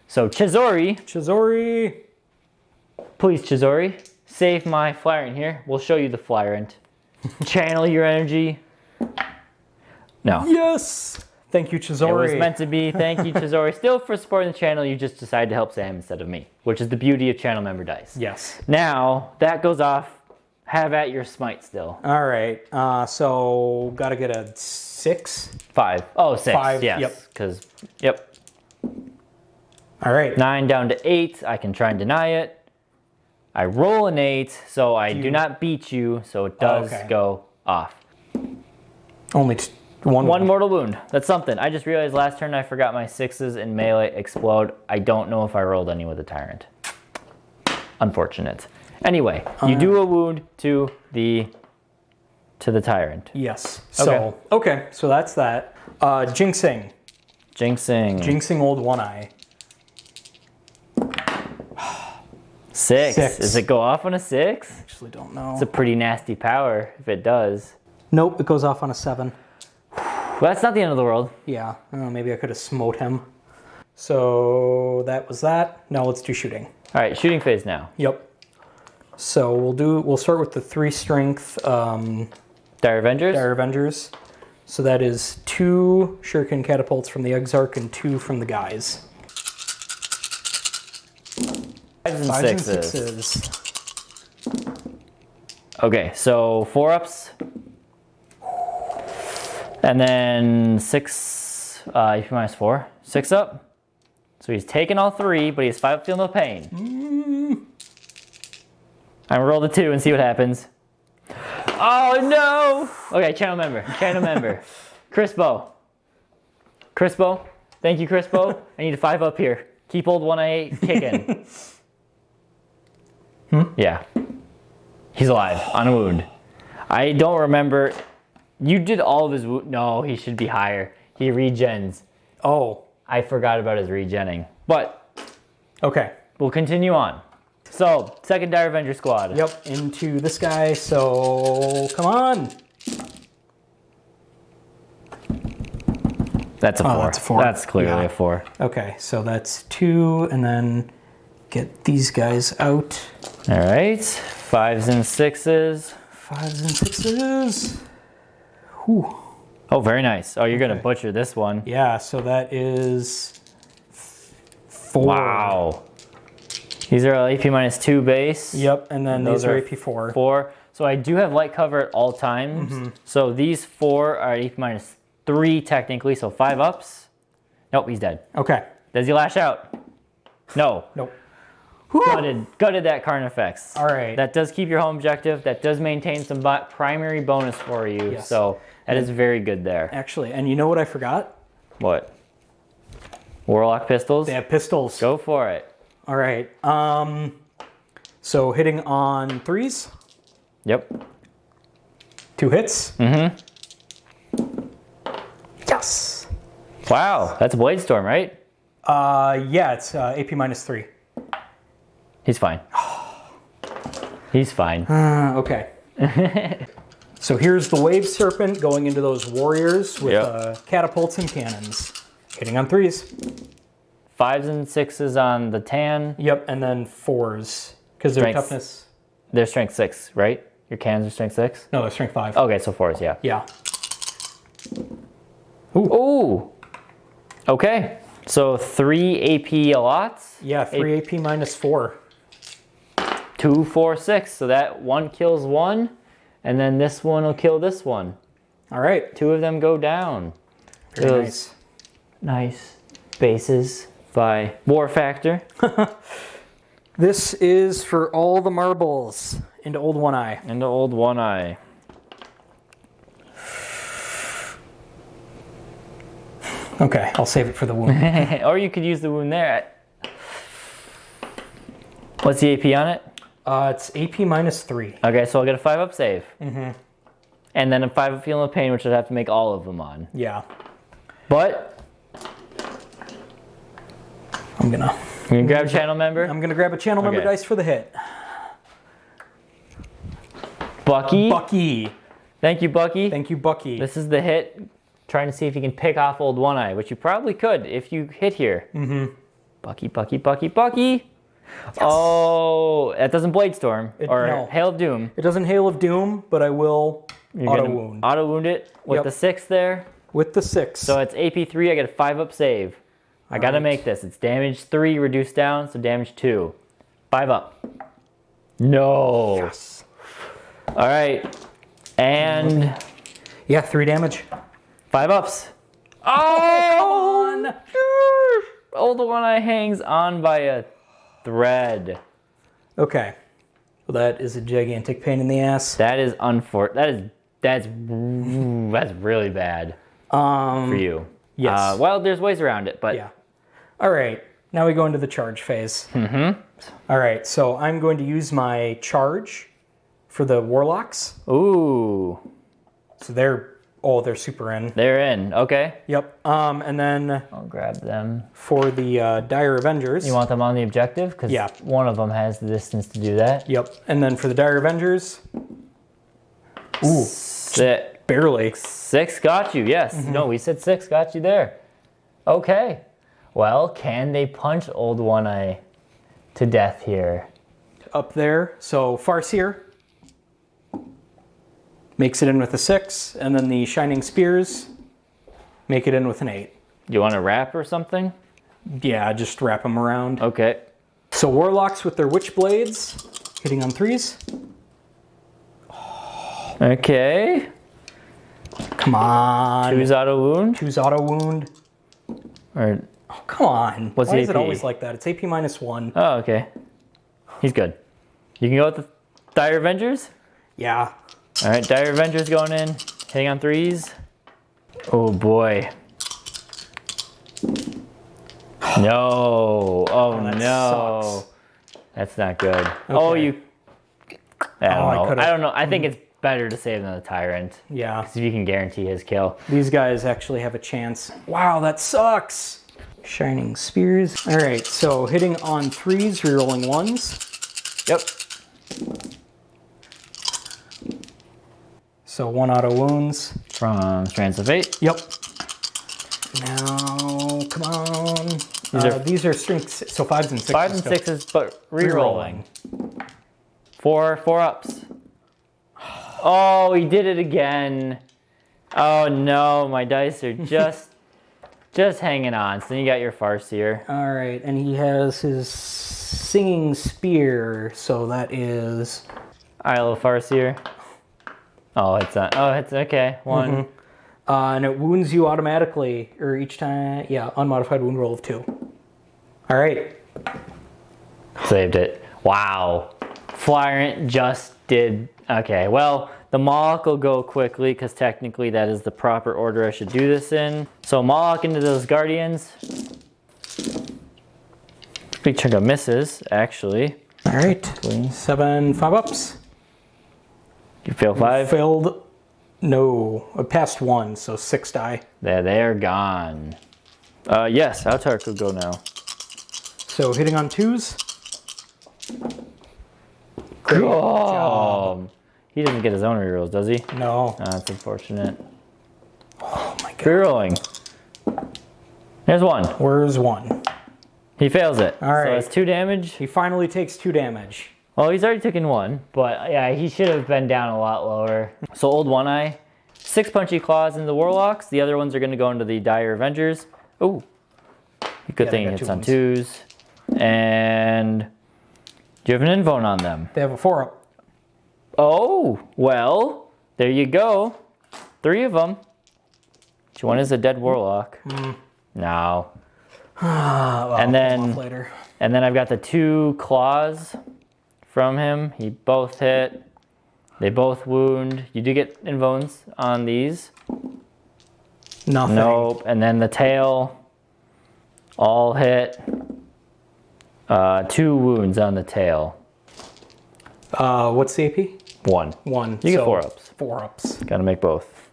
So Chizori, please Chizori, save my Flyrant here. We'll show you the Flyrant. Channel your energy. No. Yes! Thank you, Chizori. It was meant to be. Thank you, Chizori. Still for supporting the channel, you just decided to help Sam instead of me, which is the beauty of channel member dice. Yes. Now, that goes off. Have at your smite still. All right. So, got to get a 6? 5. Oh, 6. 5, yes. yep. Because, yep. All right. 9 down to 8. I can try and deny it. I roll an 8, so I do not beat you, so it does go off. Only one mortal wound. That's something. I just realized last turn I forgot my 6s in melee explode. I don't know if I rolled any with the Tyrant. Unfortunate. Anyway, you do a wound to the Tyrant. Yes. So, okay. So that's that. Jinxing. Jinxing old One Eye. 6. Does it go off on a 6? I actually don't know. It's a pretty nasty power if it does. Nope, it goes off on a 7. Well, that's not the end of the world. Yeah, maybe I could have smote him. So that was that. Now let's do shooting. All right, shooting phase now. Yep. So we'll start with the 3 strength Dire Avengers. Dire Avengers. So that is 2 shuriken catapults from the Exarch and 2 from the guys. 5s and 6s. Okay, so 4-ups. And then 6, EP -4. 6 up. So he's taken all 3, but he's 5 up, feel no pain. I'm gonna roll the 2 and see what happens. Oh no! Okay, channel member. Crispo. Thank you, Crispo. I need a 5 up here. Keep old 1-8 kicking. Yeah. He's alive on a wound. I don't remember. You did all of his wound. No, he should be higher. He regens. Oh. I forgot about his regenning. But. Okay. We'll continue on. So, second Dire Avenger squad. Yep, into this guy. So, come on. That's a 4. That's a 4. That's clearly a 4. Okay, so that's 2, and then get these guys out. All right, 5s and 6s. 5s and 6s. Whew. Oh, very nice. Oh, you're gonna butcher this one. Yeah, so that is 4. Wow. These are AP -2 base. Yep, and then these are AP 4. 4. So I do have light cover at all times. So these 4 are AP -3 technically, so 5 ups. Nope, he's dead. Okay. Does he lash out? No. Nope. Gutted that Carnifex. All right. That does keep your home objective. That does maintain some primary bonus for you. Yes. So that is very good there. Actually, and you know what I forgot? What? Warlock pistols? They have pistols. Go for it. All right. So hitting on 3s. Yep. 2 hits. Yes. Wow, that's Blade Storm, right? Yeah, it's AP -3. He's fine. He's fine. Okay. So here's the Wave Serpent going into those warriors with catapults and cannons. Hitting on 3s. 5s and 6s on the tan. Yep, and then 4s. Because their toughness... They're strength 6, right? Your cannons are strength 6? No, they're strength 5. Okay, so 4s, yeah. Yeah. Ooh. Okay. So 3 AP allots. Yeah, 3 AP -4. 2, 4, 6. So that one kills one, and then this one will kill this one. All right. 2 of them go down. Very nice. Nice bases by War Factor. This is for all the marbles into Old One Eye. Into Old One Eye. Okay, I'll save it for the wound. Or you could use the wound there. What's the AP on it? It's AP -3. Okay, so I'll get a 5-up save. And then a 5-up feeling of pain, which I'd have to make all of them on. Yeah. But I'm gonna grab a channel member. I'm gonna grab a channel member dice for the hit. Bucky. Bucky. Thank you, Bucky. Thank you, Bucky. This is the hit. Trying to see if you can pick off Old One Eye, which you probably could if you hit here. Bucky, Bucky, Bucky, Bucky. Yes. Oh, that doesn't Blade Storm or Hail of Doom. It doesn't Hail of Doom, but I will auto wound. Auto wound it with the 6 there. With the 6. So it's AP 3. I get a 5-up save. I gotta make this. It's damage 3 reduced down, so damage 2. 5-up. No. Yes. All right, and yeah, 3 damage. 5-ups. Oh, come on! Old One Eye hangs on by a thread. Okay. Well, that is a gigantic pain in the ass. That is that's really bad for you. Yes. Well, there's ways around it, but yeah. All right. Now we go into the charge phase. All right. So I'm going to use my charge for the warlocks. Ooh. So they're super in. They're in. Okay. Yep. And then I'll grab them. For the Dire Avengers. You want them on the objective? Because one of them has the distance to do that. Yep. And then for the Dire Avengers. Ooh. Barely. 6 got you. Yes. No, we said 6 got you there. Okay. Well, can they punch Old One Eye to death here? Up there. So Farseer makes it in with a 6, and then the Shining Spears make it in with an 8. You want to wrap or something? Yeah, just wrap them around. Okay. So Warlocks with their Witch Blades, hitting on 3s. Okay. Come on. 2's auto wound? 2's auto wound. Or oh, come on. What's Why the is AP? it always like that? It's AP -1. Oh, okay. He's good. You can go with the Dire Avengers? Yeah. All right, Dire Avengers going in, hitting on 3s. Oh boy. No. Oh no. Sucks. That's not good. Okay. Oh, you. I don't know. I don't know. I think it's better to save than the Tyrant. Yeah. Because if you can guarantee his kill. These guys actually have a chance. Wow, that sucks. Shining Spears. All right, so hitting on 3s, rerolling 1s. Yep. So 1 auto wounds. From Strands of Fate. Yep. Now, come on. These are strength, so 5s and 6s. 5s and 6s, but rerolling. 4-ups. Oh, he did it again. Oh no, my dice are just hanging on. So then you got your Farseer. All right, and he has his Singing Spear, so that is Isle of Farseer. Oh, it's not. Oh, it's okay. 1. And it wounds you automatically, or each time, yeah, unmodified wound roll of 2. All right. Saved it. Wow. Flyrant just did. Okay, well, the Moloch will go quickly because technically that is the proper order I should do this in. So Moloch into those Guardians. Big chunk of misses, actually. All right. 7 5-ups. You fail 5? Failed. No, I passed 1, so 6 die. There, they are gone. Yes, Autark will go now. So hitting on 2s. Great job. He doesn't get his own rerolls, does he? No. That's unfortunate. Oh my god. Rerolling. There's 1. Where's 1? He fails it. All right. So it's 2 damage. He finally takes 2 damage. Well, he's already taken 1, but yeah, he should have been down a lot lower. So Old One Eye, 6 punchy claws into the Warlocks. The other ones are going to go into the Dire Avengers. Ooh. Good thing he hits on 2s. And do you have an invone on them? They have a 4-up. Oh, well, there you go. 3 of them. Which one is a dead Warlock? No. Well, and I'll come off later. then I've got the 2 claws from him. He both hit. They both wound. You do get invones on these. Nothing. Nope. And then the tail, all hit. 2 wounds on the tail. What's the AP? 1. 1. You get 4 ups. 4 ups. Gotta make both.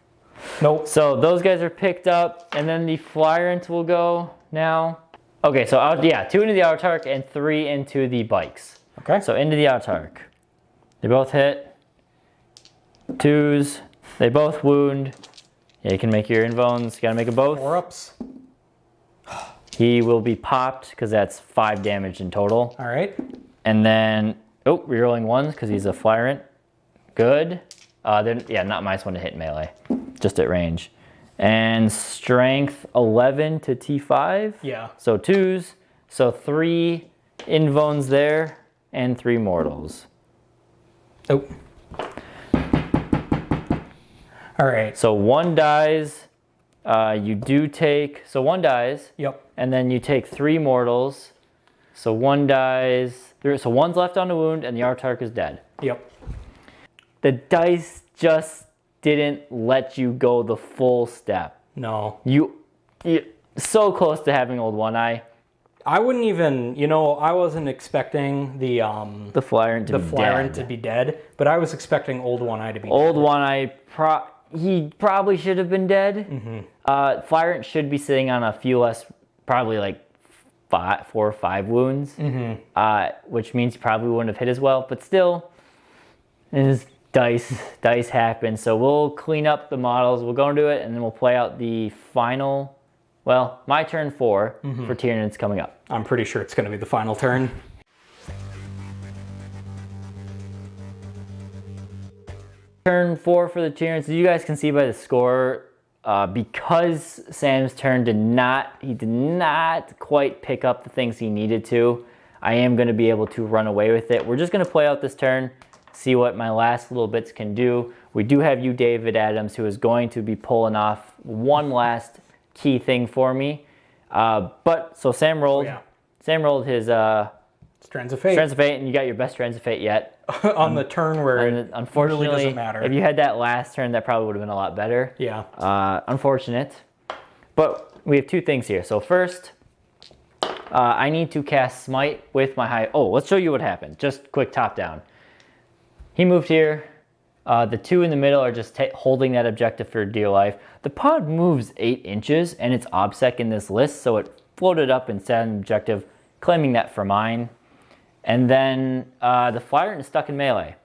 Nope. So those guys are picked up, and then the Flyrant will go now. Okay, so 2 into the Autarch and 3 into the bikes. Okay. So into the Autarch. They both hit. 2s. They both wound. Yeah, you can make your invones. You gotta make them both. 4 ups. He will be popped because that's 5 damage in total. All right. And then, rerolling 1s because he's a Flyrant. Good. Then not -1 to hit melee, just at range. And strength 11 to T5. Yeah. So 2s. So 3 invones there and 3 mortals. Oh. All right. So 1 dies. You do take, so 1 dies. Yep. And then you take 3 mortals. So 1 dies. So 1's left on the wound and the Autarch is dead. Yep. The dice just didn't let you go the full step. No. You're so close to having Old One Eye. I wouldn't even, I wasn't expecting the Flyrant to be dead, but I was expecting Old One Eye to be Old dead. One Eye, he probably should have been dead. Mm-hmm. Flyrant should be sitting on a few less, probably like 4 or 5 wounds, which means he probably wouldn't have hit as well. But still, his dice happen. So we'll clean up the models. We'll go into it, and then we'll play out the final. Well, my turn 4 for Tyranids coming up. I'm pretty sure it's going to be the final turn. Turn 4 for the Tyranids. You guys can see by the score, because Sam's turn did not quite pick up the things he needed to. I am going to be able to run away with it. We're just going to play out this turn, see what my last little bits can do. We do have you, David Adams, who is going to be pulling off one last key thing for me. So Sam rolled. Sam rolled his Strands of Fate. Strands of Fate, and you got your best Strands of Fate yet. On the turn where it unfortunately, really doesn't matter. If you had that last turn, that probably would have been a lot better. Yeah. Unfortunate. But we have 2 things here. So first, I need to cast Smite with my high... Oh, let's show you what happened. Just quick top down. He moved here. The 2 in the middle are just holding that objective for dear life. The pod moves 8 inches, and it's OBSEC in this list, so it floated up and sat an objective, claiming that for mine. And then the Flyrant is stuck in melee.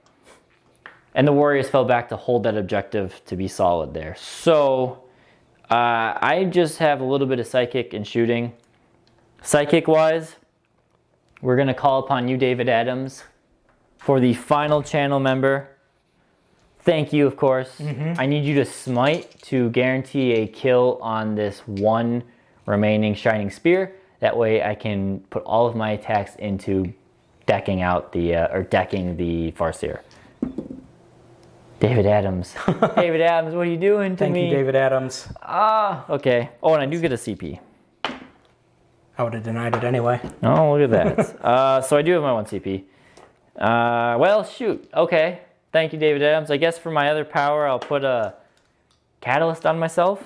And the Warriors fell back to hold that objective to be solid there. So I just have a little bit of Psychic and shooting. Psychic-wise, we're going to call upon you, David Adams, for the final channel member. Thank you, of course. I need you to smite to guarantee a kill on this 1 remaining Shining Spear. That way I can put all of my attacks into decking out the, decking the Farseer. David Adams. David Adams, what are you doing to me? Thank you, David Adams. Okay. Oh, and I do get a CP. I would have denied it anyway. Oh, look at that. So I do have my 1 CP. Well, shoot. Okay. Thank you, David Adams. I guess for my other power, I'll put a Catalyst on myself.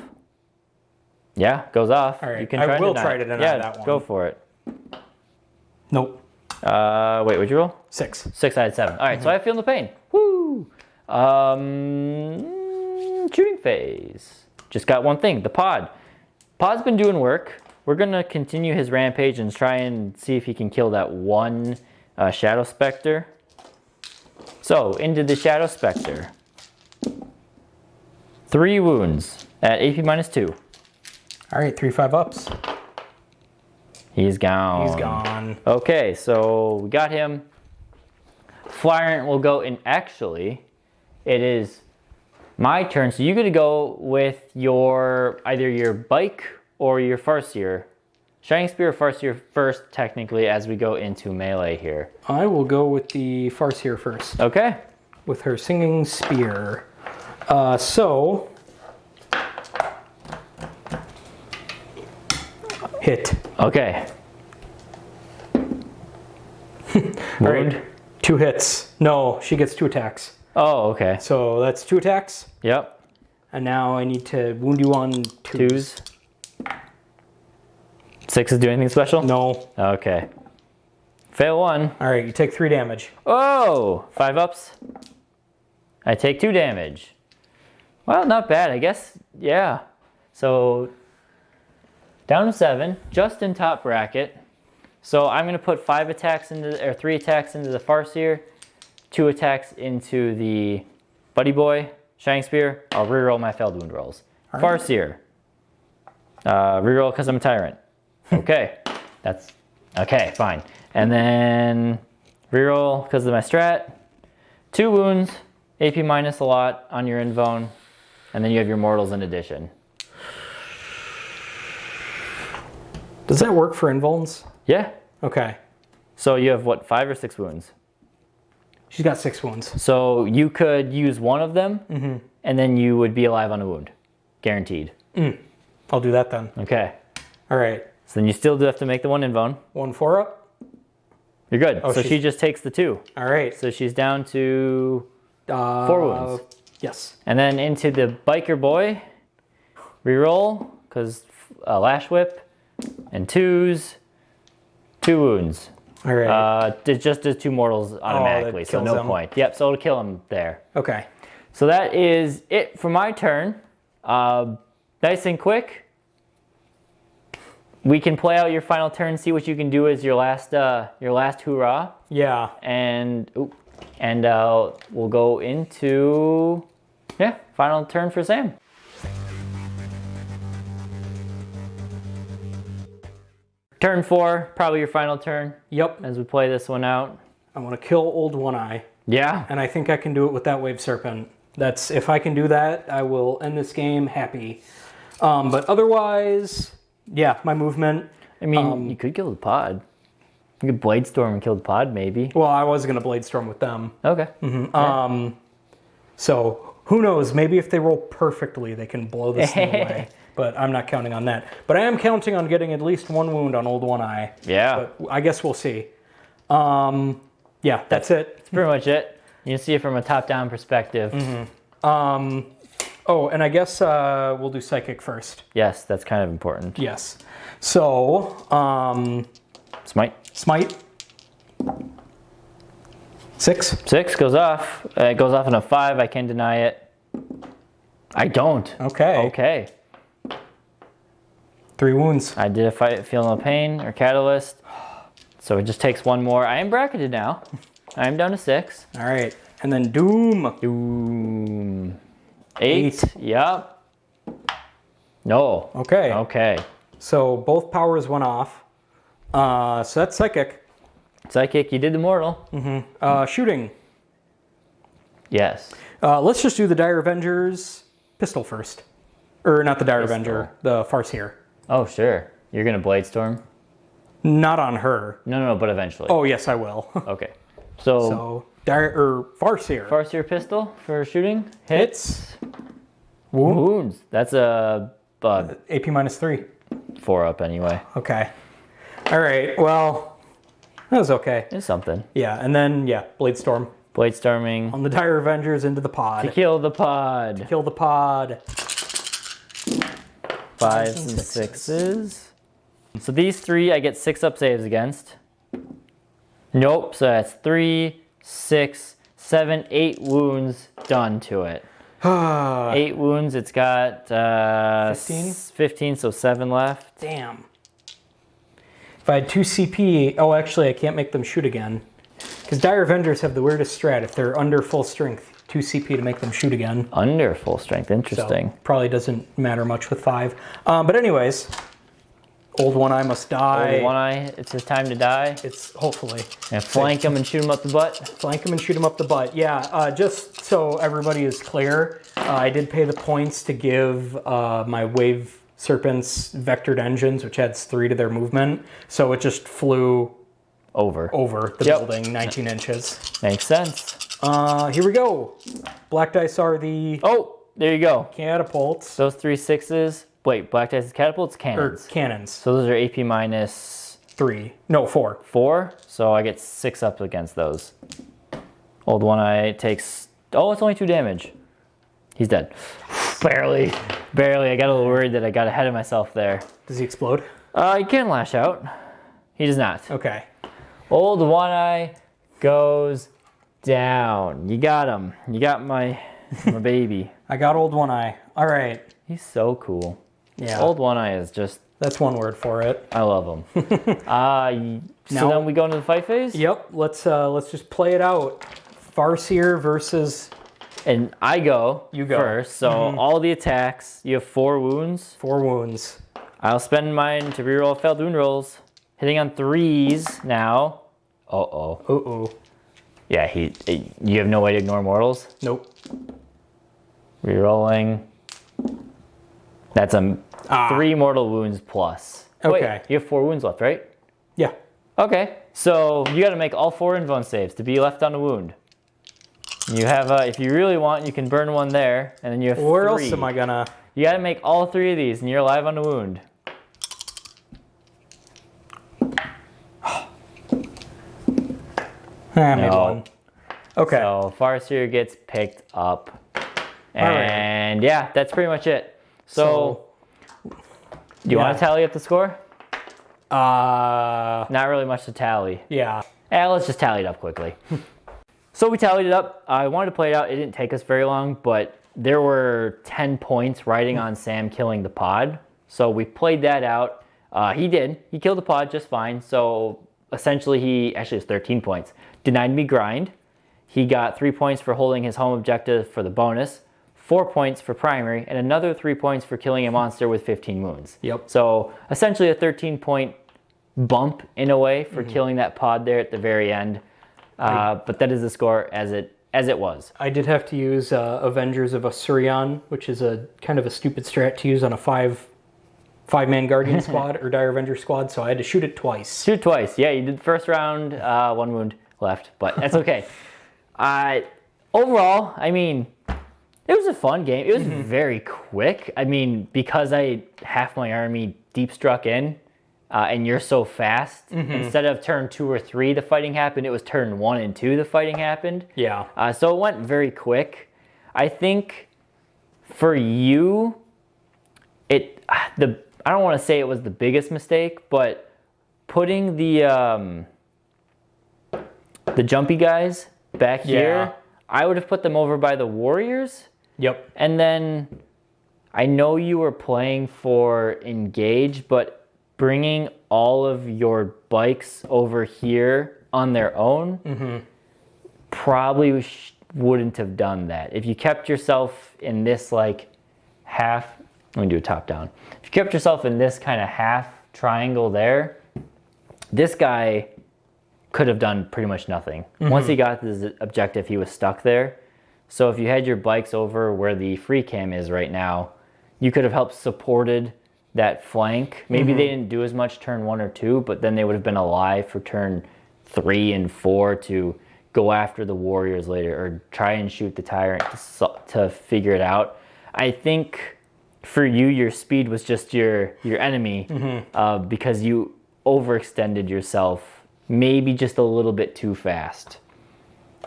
Yeah, goes off. All right. You can I will try to deny that one. Go for it. Nope. Wait, what'd you roll? 6. 6 out of 7. All right, so I feel the pain. Woo! Shooting phase. Just got 1 thing, the pod. Pod's been doing work. We're gonna continue his rampage and try and see if he can kill that 1 Shadow Spectre. So, into the Shadow Spectre. 3 wounds at AP -2. All right, 3/5 ups. He's gone. He's gone. Okay, so we got him. Flyrant will go in. Actually, it is my turn. So you're gonna go with your either your bike or your Farseer. Shining Spear or Farseer first, technically, as we go into melee here. I will go with the Farseer first. Okay. With her Singing Spear. Hit. Okay. All right. 2 hits. No, she gets 2 attacks. Oh, okay. So that's 2 attacks. Yep. And now I need to wound you on 2s. 6s do anything special? No. Okay. Fail 1. All right, you take 3 damage. Oh, 5 ups. I take 2 damage. Well, not bad, I guess. Yeah. So down to 7, just in top bracket. So I'm gonna put 5 attacks into, or 3 attacks into the Farseer, 2 attacks into the Buddy Boy, Shining Spear. I'll reroll my failed wound rolls. Right. Farseer. Reroll because I'm a tyrant. Okay, that's okay, fine. And then reroll because of my strat. 2 wounds, AP minus a lot on your invuln, and then you have your mortals in addition. Does that work for invulns? Yeah. Okay. So you have what, 5 or 6 wounds? She's got 6 wounds. So you could use one of them, and then you would be alive on a wound, guaranteed. I'll do that then. Okay. All right. So then you still do have to make the 1 invuln. 1 4-up. You're good. Oh, so she just takes the 2. All right. So she's down to 4 wounds. Yes. And then into the biker boy, reroll because lash whip and 2s, 2 wounds. All right. It just does 2 mortals automatically, so no point. Yep. So it'll kill him there. Okay. So that is it for my turn. Nice and quick. We can play out your final turn, see what you can do as your last hurrah. Yeah. And we'll go into final turn for Sam. Turn 4, probably your final turn. Yep. As we play this one out. I want to kill Old One Eye. Yeah. And I think I can do it with that Wave Serpent. That's, if I can do that, I will end this game happy. But otherwise, yeah, my movement. I mean, you could kill the pod. You could Blade Storm and kill the pod, maybe. Well, I was going to Blade Storm with them. Okay. Yeah. So who knows? Maybe if they roll perfectly, they can blow this thing away. But I'm not counting on that. But I am counting on getting at least 1 wound on Old One Eye. Yeah. But I guess we'll see. Yeah, that's it. That's pretty much it. You see it from a top-down perspective. Oh, and I guess we'll do Psychic first. Yes, that's kind of important. Yes. So, Smite. Smite. 6. 6 goes off. It goes off in a 5. I can't deny it. I don't. Okay. Okay. 3 wounds. I did feel no pain or catalyst. So it just takes 1 more. I am bracketed now. I am down to 6. All right. And then Doom. Doom. 8. Yep. No. Okay. Okay. So both powers went off. So that's Psychic. Psychic, you did the mortal. Shooting. Yes. Let's just do the Dire Avengers pistol first. Or not the Dire Pistol. Avenger, the Farseer. Oh, sure. You're going to Blade Storm? Not on her. No, but eventually. Oh, yes, I will. Okay. So Farseer. Farseer pistol for shooting. Hits. Wounds. That's a AP minus 3. 4 up anyway. Okay. All right. Well, that was okay. It's something. Yeah, and then, Blade Storm. Blade Storming. On the Dire Avengers into the pod. To kill the pod. Kill the pod. 5s and 6s. So these 3 I get 6 up saves against. Nope, so that's 3, 6, 7, 8 wounds done to it. 8 wounds, it's got 15, so 7 left. Damn. If I had 2 CP, oh, actually, I can't make them shoot again. Because Dire Avengers have the weirdest strat. If they're under full strength, 2 CP to make them shoot again. Under full strength, interesting. So, probably doesn't matter much with 5. But anyways, Old One Eye must die. Old One Eye, it's his time to die. It's hopefully. And flank him and shoot him up the butt. Flank him and shoot him up the butt. Yeah, just so everybody is clear, I did pay the points to give my Wave Serpents vectored engines, which adds 3 to their movement. So it just flew over the building 19 inches. Makes sense. Here we go. Black dice are the there you go. catapults. Those 3 6s wait, black dice is catapults, Or cannons. cannons. So those are AP minus 3. No, 4. 4. So I get 6 up against those. Old One-Eye takes... Oh, it's only 2 damage. He's dead. Barely. Barely. I got a little worried that I got ahead of myself there. Does he explode? He can lash out. He does not. Okay. Old One-Eye goes down. You got him. You got my baby. I got Old One-Eye. All right. He's so cool. Yeah. Old One-Eye is just... That's one word for it. I love him. So then we go into the fight phase? Yep. Let's just play it out. Farseer versus... And I go, You go. first. So all the attacks, you have 4 wounds. 4 wounds. I'll spend mine to reroll failed wound rolls. Hitting on 3s now. Uh-oh. Uh-oh. Yeah, you have no way to ignore mortals. Nope. Rerolling. That's a 3 mortal wounds plus. Okay. Wait, you have 4 wounds left, right? Yeah. Okay, so you got to make all 4 invuln saves to be left on a wound. You have, if you really want, you can burn 1 there, and then you have 3. Where else am I gonna... You got to make all 3 of these, and you're alive on a wound. I made No. 1. Okay. So Farseer gets picked up. And yeah, that's pretty much it. So do you want to tally up the score? Not really much to tally. Yeah. Let's just tally it up quickly. So we tallied it up. I wanted to play it out. It didn't take us very long, but there were 10 points riding on Sam killing the pod. So we played that out. He did. He killed the pod just fine. So essentially actually it was 13 points. Denied me grind. He got 3 points for holding his home objective for the bonus, 4 points for primary, and another 3 points for killing a monster with 15 wounds. Yep. So essentially a 13-point bump in a way for killing that pod there at the very end. But that is the score as it was. I did have to use Avengers of Asurion, which is a kind of a stupid strat to use on a five-man Guardian squad or Dire Avenger squad, so I had to shoot it twice. Shoot twice. Yeah, you did the first round, 1 wound left, but that's okay. Overall, I mean, it was a fun game. It was very quick. I mean, because I half my army deep struck in, and you're so fast, instead of turn 2 or 3 the fighting happened, it was turn 1 and 2 the fighting happened. Yeah. So it went very quick. I think for you, I don't want to say it was the biggest mistake, but putting the jumpy guys back here, I would have put them over by the warriors. Yep. And then I know you were playing for engage, but bringing all of your bikes over here on their own probably wouldn't have done that. If you kept yourself in this like half, let me do a top down. If you kept yourself in this kind of half triangle there, this guy could have done pretty much nothing. Once he got his objective, he was stuck there. So if you had your bikes over where the free cam is right now, you could have helped supported that flank. Maybe they didn't do as much turn 1 or 2, but then they would have been alive for turn 3 and 4 to go after the warriors later or try and shoot the tyrant to figure it out. I think for you, your speed was just your enemy because you overextended yourself maybe just a little bit too fast.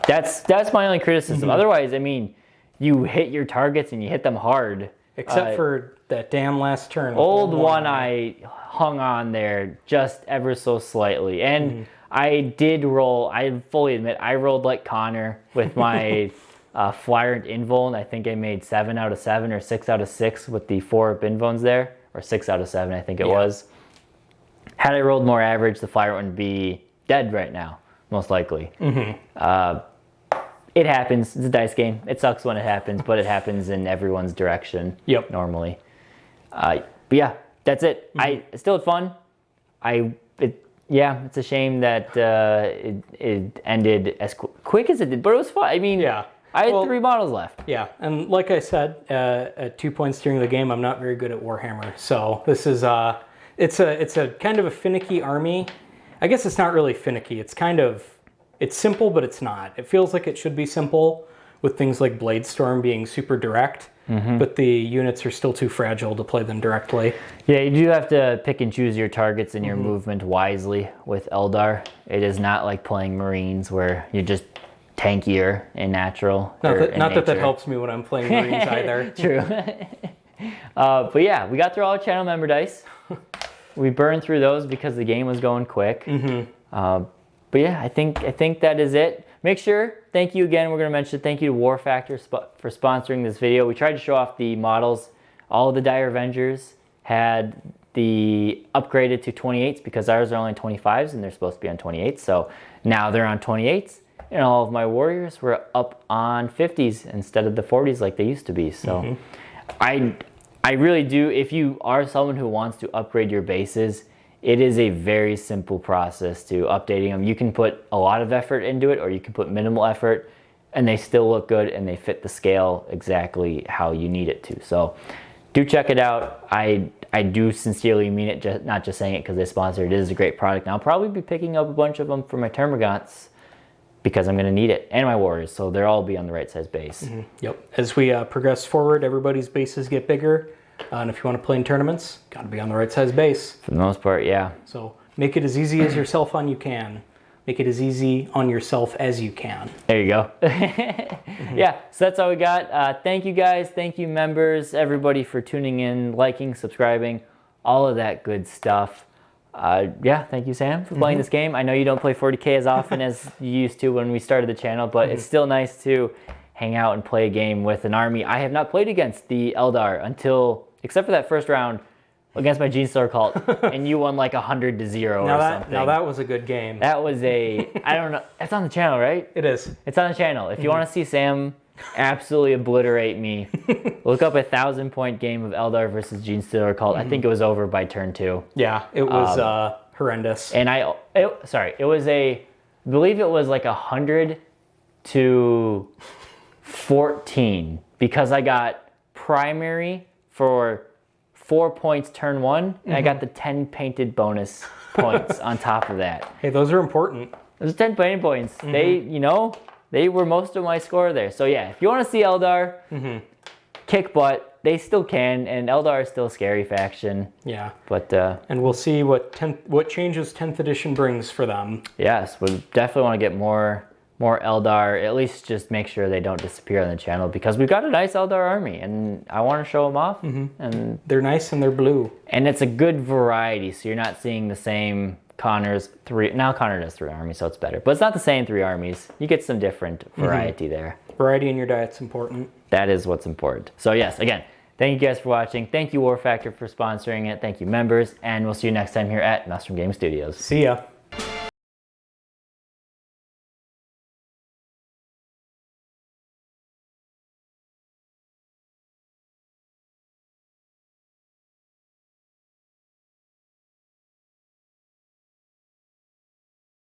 That's my only criticism. Otherwise, I mean, you hit your targets and you hit them hard. Except for that damn last turn. Old One-Eye hung on there just ever so slightly. And I did roll, I fully admit, I rolled like Connor with my flyer and invuln. I think I made 7 out of 7 or 6 out of 6 with the 4 invulns there. Or 6 out of 7, I think it was. Had I rolled more average, the flyer wouldn't be dead right now, most likely. It happens. It's a dice game. It sucks when it happens, but it happens in everyone's direction normally. But yeah, that's it. I still had fun. It's a shame that it ended as quick as it did, but it was fun. I mean, I had 3 models left. Yeah, and like I said, at 2 points during the game, I'm not very good at Warhammer. So this is it's a kind of a finicky army. I guess it's not really finicky. It's simple, but it's not. It feels like it should be simple with things like Bladestorm being super direct. but the units are still too fragile to play them directly. Yeah, you do have to pick and choose your targets and your movement wisely with Eldar. It is not like playing Marines where you're just tankier and natural. Not that that helps me when I'm playing Marines either. True. But yeah, we got through all our channel member dice. We burned through those because the game was going quick. But yeah, I think that is it. Make sure, thank you again, we're going to mention thank you to War Factor for sponsoring this video. We tried to show off the models. All of the Dire Avengers had the upgraded to 28s because ours are only 25s and they're supposed to be on 28s. So now they're on 28s and all of my warriors were up on 50s instead of the 40s like they used to be. So I really do, if you are someone who wants to upgrade your bases, it is a very simple process to updating them. You can put a lot of effort into it or you can put minimal effort and they still look good and they fit the scale exactly how you need it to. So do check it out. I do sincerely mean it, not just saying it because they sponsor it. It is a great product. And I'll probably be picking up a bunch of them for my Termagants because I'm going to need it, and my warriors, so they'll all be on the right size base. Yep. As we progress forward, everybody's bases get bigger. And if you want to play in tournaments, got to be on the right size base. For the most part, yeah. So make it as easy as yourself on you can. Make it as easy on yourself as you can. There you go. Yeah, so that's all we got. Thank you guys. Thank you members, everybody for tuning in, liking, subscribing, all of that good stuff. Yeah, thank you, Sam, for playing this game. I know you don't play 40k as often as you used to when we started the channel, but it's still nice to hang out and play a game with an army. I have not played against the Eldar until, except for that first round against my Genestealer cult, and you won like 100-0 or something. Now that was a good game. That was I don't know, it's on the channel, right? It is. It's on the channel. If you want to see Sam absolutely obliterate me, look up a 1,000-point game of Eldar versus Genestealer cult. I think it was over by turn 2. Yeah, it was horrendous. And I believe it was like 100 to 14 because I got primary for 4 points turn 1 and I got the 10 painted bonus points on top of that. Hey, those are important. Those 10 painted points. They were most of my score there. So yeah, if you want to see Eldar kick butt, they still can, and Eldar is still a scary faction. Yeah. But and we'll see what changes 10th edition brings for them. Yes, we definitely want to get more Eldar, at least just make sure they don't disappear on the channel because we've got a nice Eldar army and I want to show them off. And they're nice and they're blue. And it's a good variety, so you're not seeing the same Connor's 3. Now Connor does 3 armies, so it's better. But it's not the same 3 armies. You get some different variety there. Variety in your diet's important. That is what's important. So yes, again, thank you guys for watching. Thank you War Factor for sponsoring it. Thank you members, and we'll see you next time here at Maelstrom Game Studios. See ya.